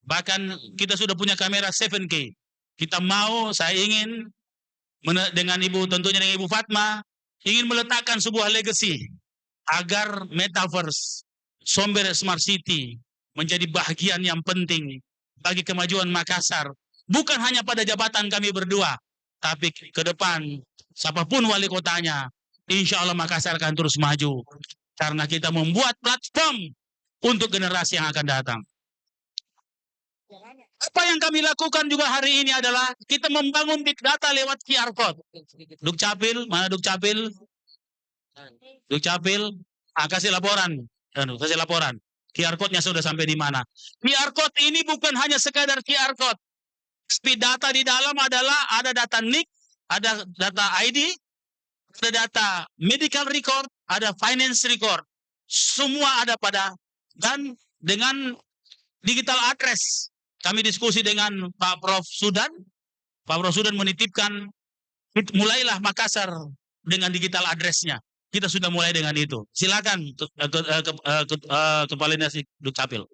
Bahkan kita sudah punya kamera 7K. Kita mau, saya ingin dengan Ibu, tentunya dengan Ibu Fatma, ingin meletakkan sebuah legacy agar Metaverse, Somber Smart City menjadi bagian yang penting bagi kemajuan Makassar. Bukan hanya pada jabatan kami berdua, tapi ke depan siapapun wali kotanya, insya Allah Makassar akan terus maju. Karena kita membuat platform untuk generasi yang akan datang. Apa yang kami lakukan juga hari ini adalah kita membangun big data lewat QR code. Dukcapil, mana Dukcapil? Dukcapil, kasih laporan. Kasih laporan. QR code-nya sudah sampai di mana? QR code ini bukan hanya sekadar QR code. Tapi data di dalam adalah ada data NIK, ada data ID, ada data medical record, ada finance record. Semua ada dan dengan digital address. Kami diskusi dengan Pak Prof. Sudan. Pak Prof. Sudan menitipkan, mulailah Makassar dengan digital address-nya. Kita sudah mulai dengan itu. Silakan Kepala Dinas Dukcapil.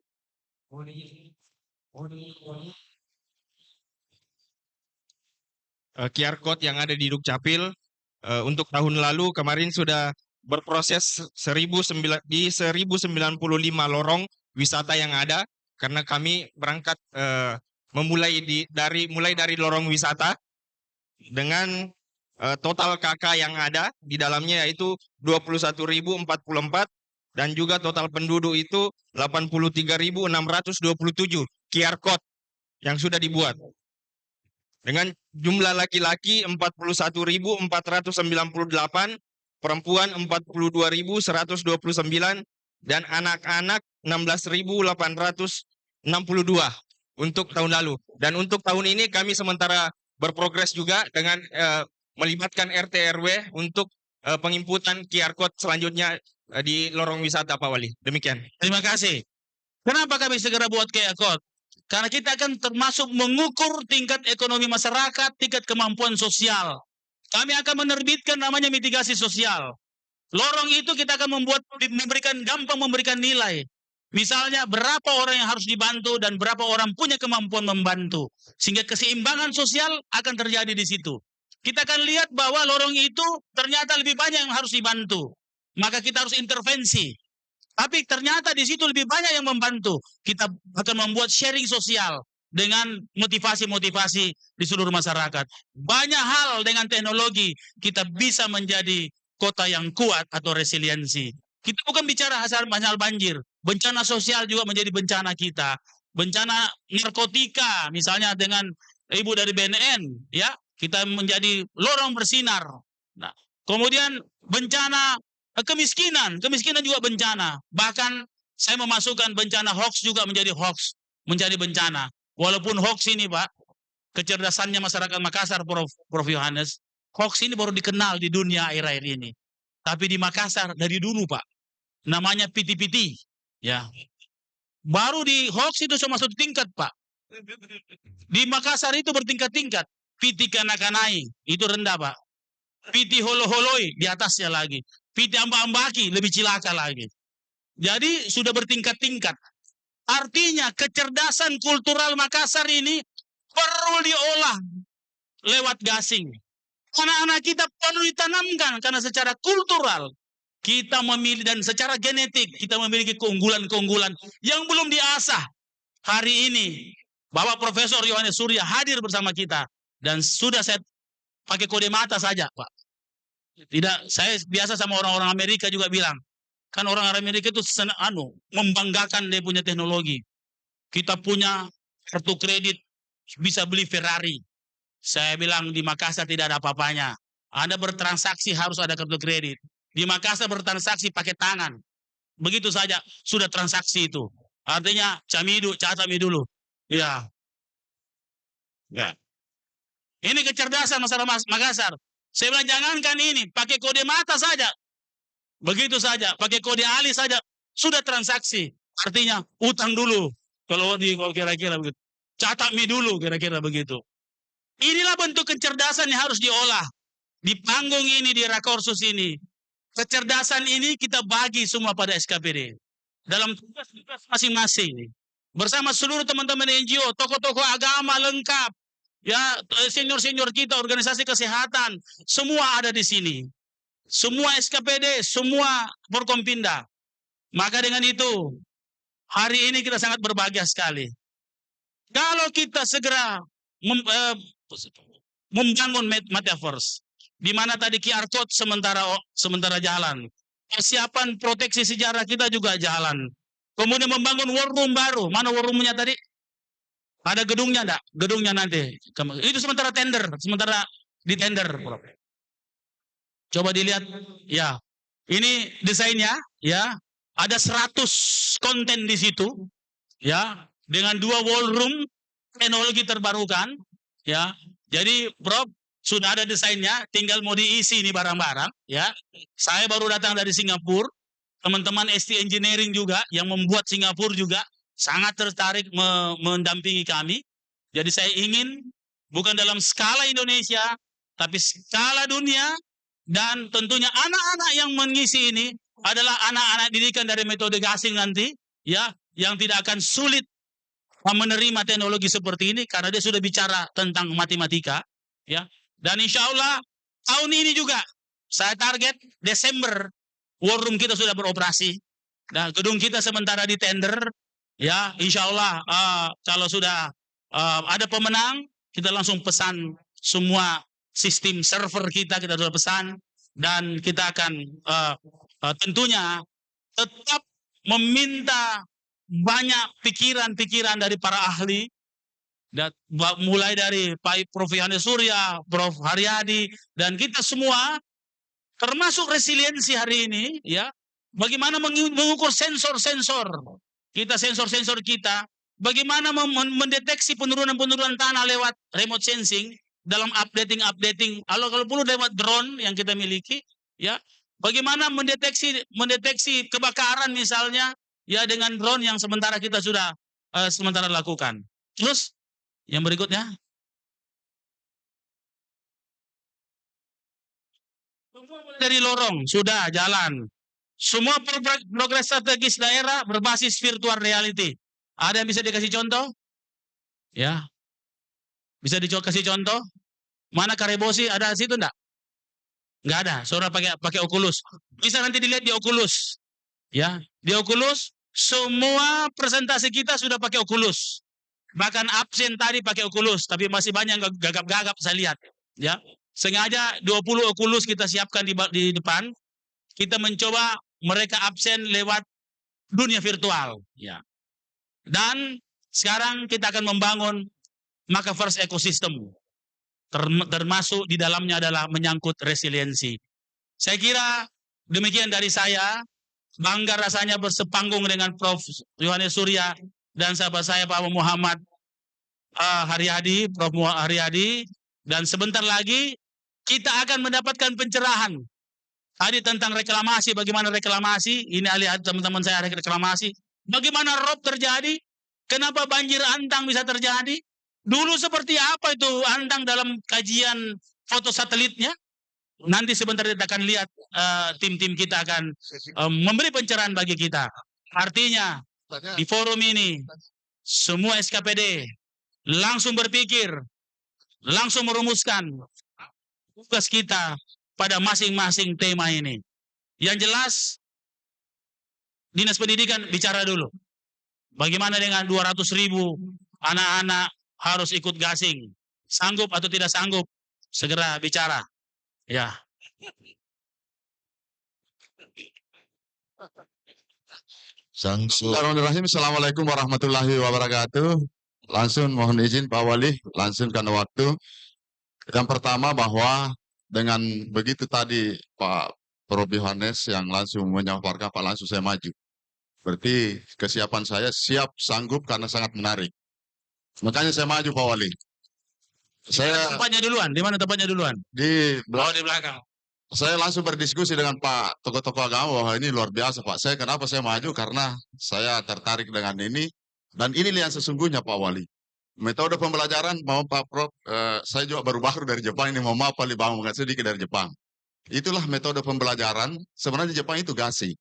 QR code yang ada di Dukcapil untuk tahun lalu kemarin sudah berproses 1095 lorong wisata yang ada. Karena kami berangkat mulai dari lorong wisata dengan total KK yang ada di dalamnya yaitu 21.044 dan juga total penduduk itu 83.627 QR code yang sudah dibuat. Dengan jumlah laki-laki 41.498, perempuan 42.129 dan anak-anak 16.862 untuk tahun lalu. Dan untuk tahun ini kami sementara berprogres juga dengan melibatkan RT RW untuk penginputan QR code selanjutnya di lorong wisata Pak Wali. Demikian. Terima kasih. Kenapa kami segera buat QR code? Karena kita akan termasuk mengukur tingkat ekonomi masyarakat, tingkat kemampuan sosial. Kami akan menerbitkan namanya mitigasi sosial. Lorong itu kita akan gampang memberikan nilai. Misalnya berapa orang yang harus dibantu dan berapa orang punya kemampuan membantu. Sehingga keseimbangan sosial akan terjadi di situ. Kita akan lihat bahwa lorong itu ternyata lebih banyak yang harus dibantu. Maka kita harus intervensi. Tapi ternyata di situ lebih banyak yang membantu. Kita akan membuat sharing sosial dengan motivasi-motivasi di seluruh masyarakat. Banyak hal dengan teknologi kita bisa menjadi kota yang kuat atau resiliensi. Kita bukan bicara masalah banjir. Bencana sosial juga menjadi bencana kita. Bencana narkotika, misalnya dengan Ibu dari BNN, ya, kita menjadi lorong bersinar. Nah, kemudian bencana kemiskinan juga bencana. Bahkan saya memasukkan bencana hoax juga menjadi bencana. Walaupun hoax ini, Pak, kecerdasannya masyarakat Makassar, Prof. Yohanes, hoax ini baru dikenal di dunia akhir-akhir ini. Tapi di Makassar dari dulu, Pak, namanya PT-PT. Ya, baru di hoax itu cuma satu tingkat, Pak. Di Makassar itu bertingkat-tingkat. PT Kanakanai itu rendah, Pak. PT Holo-Holoi di atasnya lagi. PT Amba-Ambaki lebih cilaka lagi. Jadi sudah bertingkat-tingkat. Artinya kecerdasan kultural Makassar ini perlu diolah lewat gasing. Anak-anak kita perlu ditanamkan karena secara kultural kita memilih dan secara genetik kita memiliki keunggulan-keunggulan yang belum diasah. Hari ini Bapak Profesor Yohanes Surya hadir bersama kita dan sudah saya pakai kode mata saja, Pak. Tidak, saya biasa sama orang-orang Amerika juga bilang, kan orang Amerika itu membanggakan dia punya teknologi. Kita punya kartu kredit bisa beli Ferrari. Saya bilang di Makassar tidak ada apa-apanya. Anda bertransaksi harus ada kartu kredit. Di Makassar bertransaksi pakai tangan. Begitu saja sudah transaksi itu. Artinya camidu, catami dulu. Ya. Ya. Ini kecerdasan masyarakat Makassar. Saya bilang jangankan ini, pakai kode mata saja. Begitu saja, pakai kode alis saja sudah transaksi. Artinya utang dulu. Kalau kira-kira begitu. Catat mi dulu kira-kira begitu. Inilah bentuk kecerdasan yang harus diolah. Di panggung ini, di Rakorsus ini. Kecerdasan ini kita bagi semua pada SKPD. Dalam tugas-tugas masing-masing. Bersama seluruh teman-teman NGO, tokoh-tokoh agama lengkap. Ya, senior-senior kita, organisasi kesehatan. Semua ada di sini. Semua SKPD, semua Forkompinda. Maka dengan itu, hari ini kita sangat berbahagia sekali. Kalau kita segera membangun Metaverse, di mana tadi QR code sementara jalan, persiapan proteksi sejarah kita juga jalan. Kemudian membangun war room baru. Mana war roomnya tadi? Ada gedungnya enggak? Gedungnya nanti. Itu sementara tender, sementara di tender. Coba dilihat, ya. Ini desainnya, ya. Ada 100 konten di situ, ya. Dengan 2 wallroom, teknologi terbarukan, ya. Jadi, Prof, sudah ada desainnya, tinggal mau diisi ini barang-barang, ya. Saya baru datang dari Singapura, teman-teman ST Engineering juga, yang membuat Singapura juga, sangat tertarik mendampingi kami. Jadi saya ingin, bukan dalam skala Indonesia, tapi skala dunia, dan tentunya anak-anak yang mengisi ini, adalah anak-anak didikan dari metode gasing nanti, ya, yang tidak akan sulit menerima teknologi seperti ini karena dia sudah bicara tentang matematika, ya. Dan insya Allah tahun ini juga saya target Desember war room kita sudah beroperasi. Nah, gedung kita sementara di tender, ya. Insya Allah kalau sudah ada pemenang, kita langsung pesan semua sistem server kita sudah pesan dan kita akan tentunya tetap meminta banyak pikiran-pikiran dari para ahli, dan mulai dari Pak Prof. Yohanes Surya, Prof. Haryadi, dan kita semua, termasuk resiliensi hari ini, ya, bagaimana mengukur sensor-sensor kita, sensor-sensor kita, bagaimana mendeteksi penurunan-penurunan tanah lewat remote sensing dalam updating, kalau perlu lewat drone yang kita miliki, ya, bagaimana mendeteksi kebakaran misalnya, ya, dengan drone yang sementara kita sudah sementara lakukan. Terus yang berikutnya, dari lorong sudah jalan. Semua progres strategis daerah berbasis virtual reality. Ada yang bisa dikasih contoh? Ya, bisa dikasih contoh? Mana Karebosi ada di situ enggak? Enggak ada. Saudara pakai Oculus. Bisa nanti dilihat di Oculus. Ya, di Oculus semua presentasi kita sudah pakai Oculus. Bahkan absen tadi pakai Oculus, tapi masih banyak yang gagap-gagap saya lihat. Ya, sengaja 20 Oculus kita siapkan di depan. Kita mencoba mereka absen lewat dunia virtual. Ya. Dan sekarang kita akan membangun Makaverse ecosystem. Termasuk di dalamnya adalah menyangkut resiliensi. Saya kira demikian dari saya. Bangga rasanya bersepanggung dengan Prof. Yohanes Surya dan sahabat saya Pak Muhammad Haryadi, Prof. Haryadi. Dan sebentar lagi kita akan mendapatkan pencerahan. Tadi tentang reklamasi, bagaimana reklamasi, ini lihat teman-teman saya reklamasi. Bagaimana rob terjadi, kenapa banjir Antang bisa terjadi, dulu seperti apa itu Antang dalam kajian foto satelitnya. Nanti sebentar kita akan lihat, tim-tim kita akan memberi pencerahan bagi kita. Artinya, di forum ini, semua SKPD langsung berpikir, langsung merumuskan tugas kita pada masing-masing tema ini. Yang jelas, Dinas Pendidikan bicara dulu. Bagaimana dengan 200.000 anak-anak harus ikut gasing? Sanggup atau tidak sanggup? Segera bicara. Ya. Bismillahirrahmanirrahim. Assalamualaikum warahmatullahi wabarakatuh. Langsung mohon izin Pak Wali, langsung karena waktu. Yang pertama bahwa dengan begitu tadi Pak Prof. Yohanes yang langsung menyampaikan, Pak, langsung saya maju. Berarti kesiapan saya siap, sanggup karena sangat menarik. Makanya saya maju, Pak Wali. Saya Tempatnya duluan, di mana tempatnya duluan? di Oh, di belakang. saya langsung berdiskusi dengan Pak tokoh-tokoh agama bahwa ini luar biasa, Pak. Kenapa saya maju? Karena saya tertarik dengan ini. Dan ini yang sesungguhnya, Pak Wali. Metode pembelajaran, mau Pak Prof, saya juga baru-baru dari Jepang ini, mau maaf Pak Bang, sedikit dari Jepang. Itulah metode pembelajaran, sebenarnya Jepang itu gasing.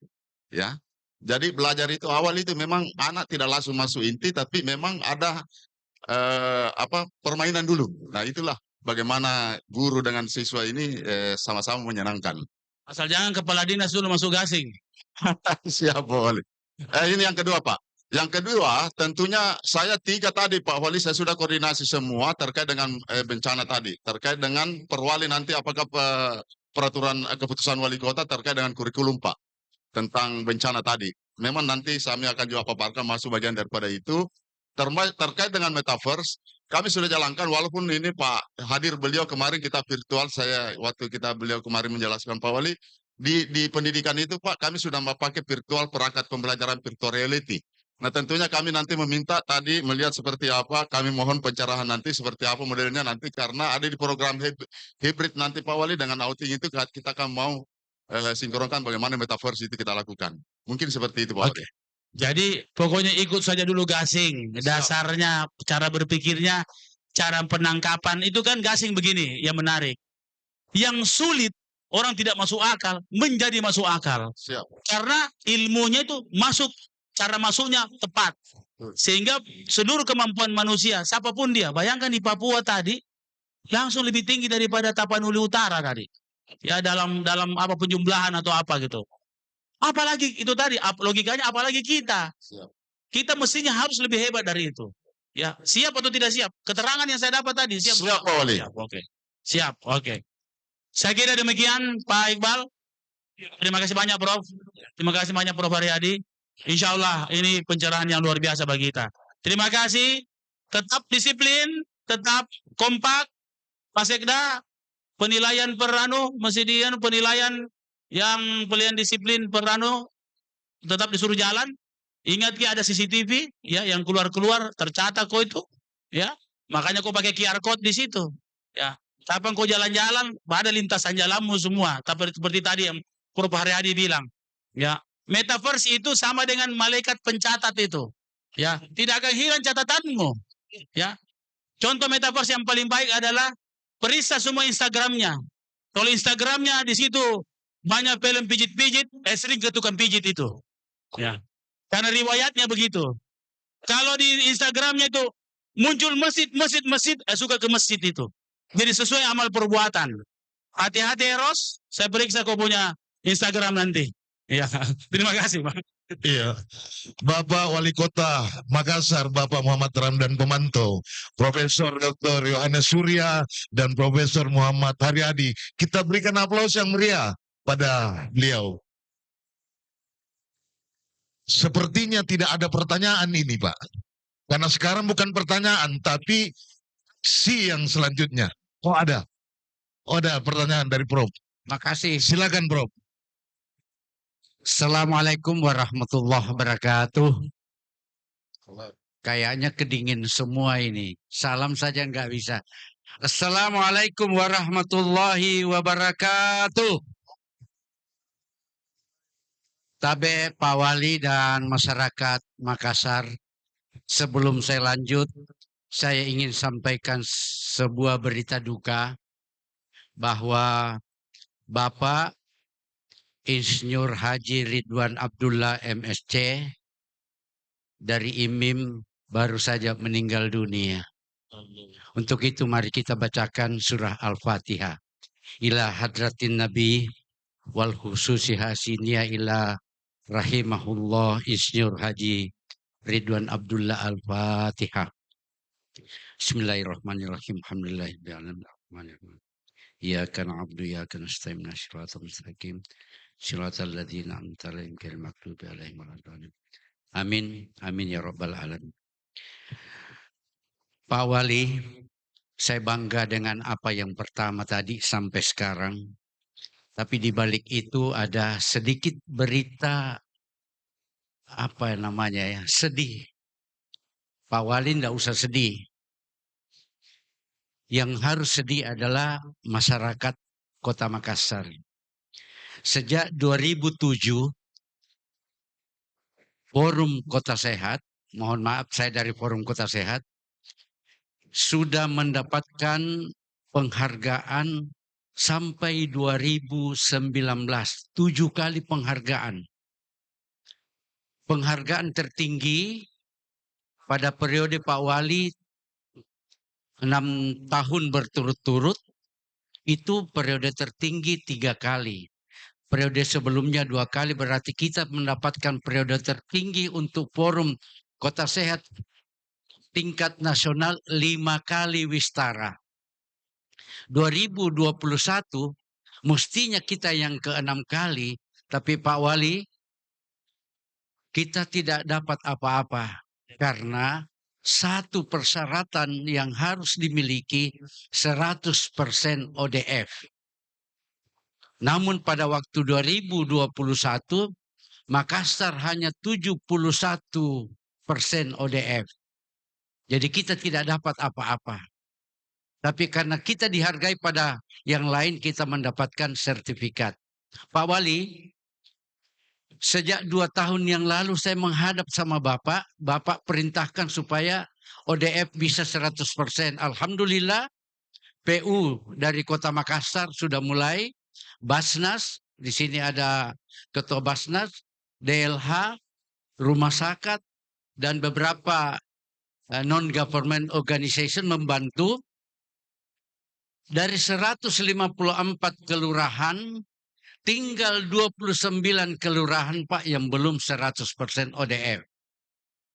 Ya. Jadi belajar itu awal itu memang anak tidak langsung masuk inti, tapi memang ada permainan dulu. Nah itulah bagaimana guru dengan siswa ini sama-sama menyenangkan. Asal jangan kepala dinas dulu masuk gasing. Siap, Pak Wali. Ini yang kedua, Pak. Yang kedua, tentunya saya 3 tadi, Pak Wali, saya sudah koordinasi semua terkait dengan bencana tadi. Terkait dengan perwali nanti apakah peraturan keputusan wali kota terkait dengan kurikulum, Pak. Tentang bencana tadi. Memang nanti kami akan juga paparkan masuk bagian daripada itu. Terkait dengan metaverse, kami sudah jalankan walaupun ini Pak hadir beliau kemarin kita virtual, waktu beliau kemarin menjelaskan Pak Wali, di pendidikan itu Pak kami sudah pakai virtual, perangkat pembelajaran virtual reality. Nah tentunya kami nanti meminta tadi melihat seperti apa, kami mohon pencerahan nanti seperti apa modelnya nanti karena ada di program hybrid nanti Pak Wali dengan outing itu kita akan mau sinkronkan bagaimana metaverse itu kita lakukan. Mungkin seperti itu Pak Wali. Jadi pokoknya ikut saja dulu gasing. Dasarnya, cara berpikirnya, cara penangkapan itu kan gasing begini yang menarik. Yang sulit orang tidak masuk akal menjadi masuk akal. Siap. Karena ilmunya itu masuk, cara masuknya tepat. Sehingga seluruh kemampuan manusia, siapapun dia, bayangkan di Papua tadi langsung lebih tinggi daripada Tapanuli Utara tadi. Ya dalam apa penjumlahan atau apa gitu. Apalagi itu tadi, logikanya apalagi kita. Siap. Kita mestinya harus lebih hebat dari itu. Ya, siap atau tidak siap? Keterangan yang saya dapat tadi, siap. Siap, Pak Wali. Siap, oke. Siap, oke. Saya kira demikian, Pak Iqbal. Terima kasih banyak, Prof. Terima kasih banyak, Prof. Haryadi. Insya Allah ini pencerahan yang luar biasa bagi kita. Terima kasih. Tetap disiplin, tetap kompak. Pak Sekda, penilaian penilaian yang pilihan disiplin tetap disuruh jalan. Ingat ada CCTV ya yang keluar tercatat kok itu ya. Makanya kau pakai QR code di situ ya. Kapan kau jalan-jalan pada lintasan jalanmu semua. Tapi seperti tadi yang Prof. Haryadi bilang ya, metaverse itu sama dengan malaikat pencatat itu ya, tidak akan hilang catatanmu ya. Contoh metaverse yang paling baik adalah periksa semua Instagramnya. Kalau Instagramnya di situ banyak film pijit-pijit, sering ke tukang pijit itu. Ya. Karena riwayatnya begitu. Kalau di Instagramnya itu muncul masjid, suka ke masjid itu. Jadi sesuai amal perbuatan. Hati-hati Eros, saya periksa kau punya Instagram nanti. Ya, terima kasih, Pak. Iya, Bapak Wali Kota Makassar, Bapak Muhammad Ramdan Pemanto, Profesor Dr. Yohanes Surya, dan Profesor Muhammad Haryadi. Kita berikan aplaus yang meriah pada beliau. Sepertinya tidak ada pertanyaan ini, Pak. Karena sekarang bukan pertanyaan, tapi si yang selanjutnya. Oh ada. Oh ada pertanyaan dari Prof. Makasih. Silakan Prof. Assalamualaikum warahmatullahi wabarakatuh. Kayaknya kedingin semua ini. Salam saja nggak bisa. Assalamualaikum warahmatullahi wabarakatuh. Tabe Pak Wali dan masyarakat Makassar, sebelum saya lanjut, saya ingin sampaikan sebuah berita duka bahwa Bapak Insinyur Haji Ridwan Abdullah MSc dari IMIM baru saja meninggal dunia. Untuk itu mari kita bacakan surah Al-Fatihah. Ila hadratin Nabi wal khususi hasinia ila rahimahullah Insinyur Haji Ridwan Abdullah Al-Fatihah. Bismillahirrahmanirrahim. Alhamdulillahirrahmanirrahim. Iyyaka na'budu wa iyyaka nasta'in ihdinas siratal mustaqim. Shiratal ladzina an'amta 'alaihim ghairil maghdubi 'alaihim waladdallin. Amin. Amin ya rabbal alamin. Pak Wali, saya bangga dengan apa yang pertama tadi sampai sekarang. Tapi di balik itu ada sedikit berita apa namanya ya, sedih. Pak Wali tidak usah sedih. Yang harus sedih adalah masyarakat Kota Makassar. Sejak 2007, Forum Kota Sehat, mohon maaf saya dari Forum Kota Sehat, sudah mendapatkan penghargaan sampai 2019, 7 kali penghargaan. Penghargaan tertinggi pada periode Pak Wali 6 tahun berturut-turut, itu periode tertinggi 3 kali. Periode sebelumnya 2 kali, berarti kita mendapatkan periode tertinggi untuk Forum Kota Sehat tingkat nasional 5 kali Wistara. 2021 mestinya kita yang ke-6 kali, tapi Pak Wali kita tidak dapat apa-apa karena satu persyaratan yang harus dimiliki 100% ODF. Namun pada waktu 2021 Makassar hanya 71% ODF. Jadi kita tidak dapat apa-apa. Tapi karena kita dihargai pada yang lain, kita mendapatkan sertifikat. Pak Wali, sejak 2 tahun yang lalu saya menghadap sama Bapak. Bapak perintahkan supaya ODF bisa 100%. Alhamdulillah, PU dari Kota Makassar sudah mulai. Basnas, di sini ada Ketua Basnas, DLH, Rumah Sakat, dan beberapa non-government organization membantu. Dari 154 kelurahan, tinggal 29 kelurahan Pak yang belum 100% ODF.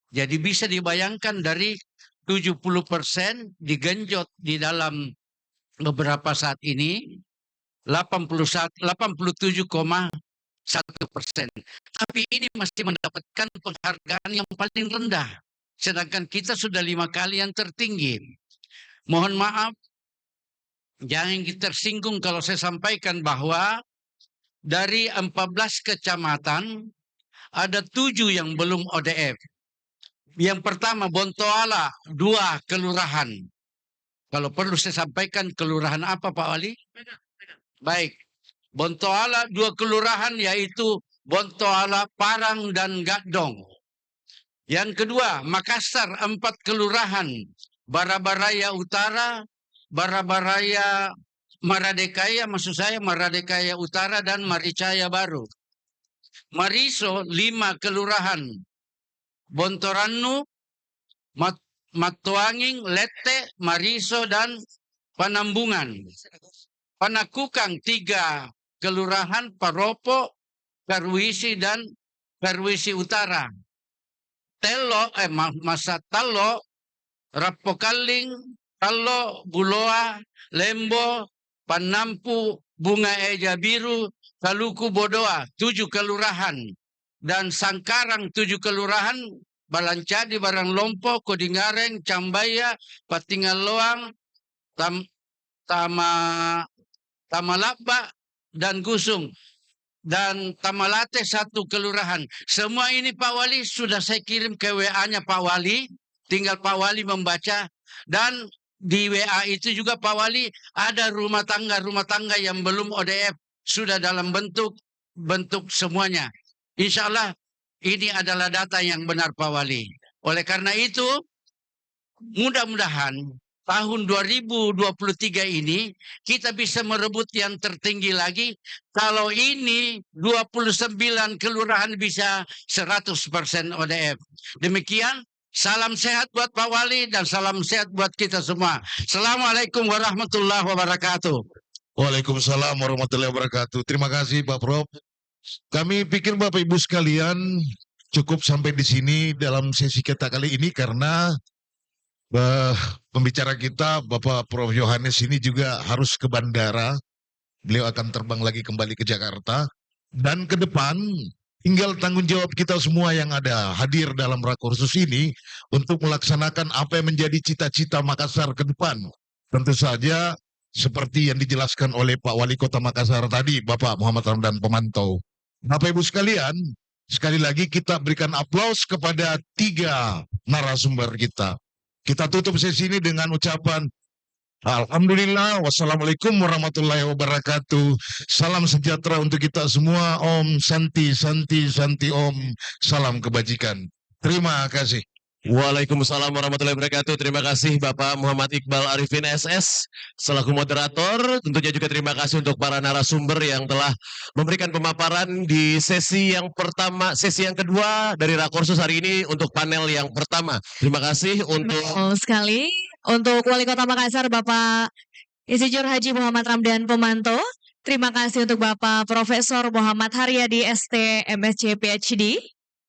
Jadi bisa dibayangkan dari 70% digenjot di dalam beberapa saat ini, 87,1%. Tapi ini masih mendapatkan penghargaan yang paling rendah. Sedangkan kita sudah 5 kali yang tertinggi. Mohon maaf, jangan tersinggung kalau saya sampaikan bahwa dari 14 kecamatan, ada 7 yang belum ODF. Yang pertama, Bontoala, 2 kelurahan. Kalau perlu saya sampaikan kelurahan apa Pak Wali? Baik, Bontoala 2 kelurahan yaitu Bontoala, Parang, dan Gadong. Yang kedua, Makassar 4 kelurahan, Barabaraya Utara, Barabaraya Maradekaya, maksud saya Maradekaya Utara dan Maricaya Baru. Mariso 5 kelurahan, Bontoranu, Matuanging, Lete, Mariso, dan Panambungan. Panakukang 3 kelurahan, Paropo, Karwisi, dan Karwisi Utara. Talo, Rapokaling, Talo, Buloa, Lembo, Panampu, Bunga Eja Biru, Kaluku Bodoa, 7 kelurahan. Dan Sangkarang 7 kelurahan, Balancadi, Barang Lompo, Kodingareng, Cambaya, Patingaloang, Tamalaba, dan Gusung. Dan Tamalate 1 kelurahan. Semua ini Pak Wali sudah saya kirim ke WA-nya Pak Wali. Tinggal Pak Wali membaca. Dan di WA itu juga Pak Wali ada rumah tangga yang belum ODF. Sudah dalam bentuk semuanya. Insya Allah ini adalah data yang benar Pak Wali. Oleh karena itu, mudah-mudahan tahun 2023 ini kita bisa merebut yang tertinggi lagi. Kalau ini 29 kelurahan bisa 100% ODF. Demikian, salam sehat buat Pak Wali dan salam sehat buat kita semua. Assalamualaikum warahmatullahi wabarakatuh. Waalaikumsalam warahmatullahi wabarakatuh. Terima kasih Pak Prof. Kami pikir Bapak Ibu sekalian cukup sampai di sini dalam sesi kita kali ini karena pembicara kita Bapak Prof Yohanes ini juga harus ke bandara. Beliau akan terbang lagi kembali ke Jakarta. Dan ke depan tinggal tanggung jawab kita semua yang ada hadir dalam rakorsus ini untuk melaksanakan apa yang menjadi cita-cita Makassar ke depan. tentu saja seperti yang dijelaskan oleh Pak Wali Kota Makassar tadi, Bapak Muhammad Ramdan Pemantau. Bapak Ibu sekalian, sekali lagi kita berikan aplaus kepada 3 narasumber kita. Kita tutup sesi ini dengan ucapan Alhamdulillah, wassalamualaikum warahmatullahi wabarakatuh. Salam sejahtera untuk kita semua. Om Santi, Santi, Santi Om. Salam kebajikan. Terima kasih. Waalaikumsalam warahmatullahi wabarakatuh. Terima kasih Bapak Muhammad Iqbal Arifin SS selaku moderator. Tentunya juga terima kasih untuk para narasumber yang telah memberikan pemaparan di sesi yang pertama, sesi yang kedua dari Rakorsus hari ini untuk panel yang pertama. Terima kasih untuk Betul sekali untuk Wali Kota Makassar Bapak Insinyur Haji Muhammad Ramdan Pemanto. Terima kasih untuk Bapak Profesor Muhammad Haryadi ST MSc PhD.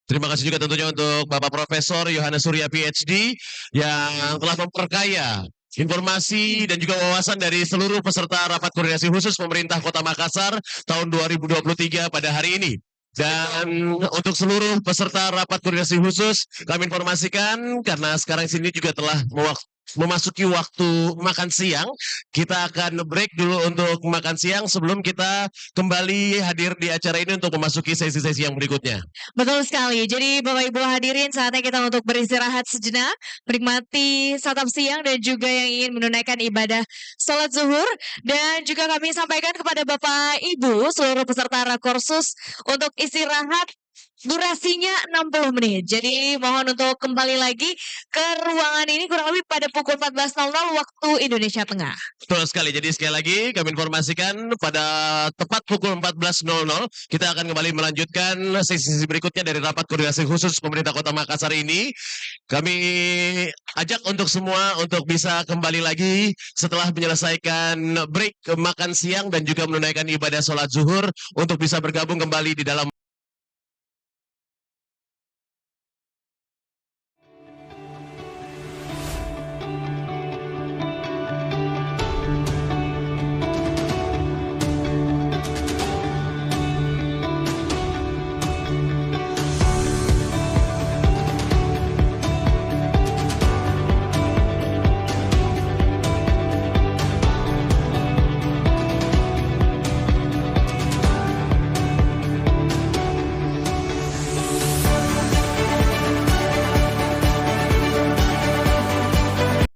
Terima kasih juga tentunya untuk Bapak Profesor Yohanes Surya PhD yang telah memperkaya informasi dan juga wawasan dari seluruh peserta rapat koordinasi khusus pemerintah Kota Makassar tahun 2023 pada hari ini. Dan untuk seluruh peserta rapat koordinasi khusus kami informasikan karena sekarang sini juga telah memasuki waktu makan siang. Kita akan break dulu untuk makan siang sebelum kita kembali hadir di acara ini untuk memasuki sesi-sesi yang berikutnya. Betul sekali. Jadi Bapak Ibu hadirin saatnya kita untuk beristirahat sejenak, menikmati santap siang dan juga yang ingin menunaikan ibadah sholat zuhur. Dan juga kami sampaikan kepada Bapak Ibu seluruh peserta Rakorsus untuk istirahat durasinya 60 menit. Jadi mohon untuk kembali lagi ke ruangan ini kurang lebih pada pukul 14.00 waktu Indonesia Tengah. Betul sekali. Jadi sekali lagi kami informasikan pada tepat pukul 14.00 kita akan kembali melanjutkan sesi-sesi berikutnya dari rapat koordinasi khusus pemerintah Kota Makassar ini. Kami ajak untuk semua untuk bisa kembali lagi setelah menyelesaikan break makan siang dan juga menunaikan ibadah sholat zuhur untuk bisa bergabung kembali di dalam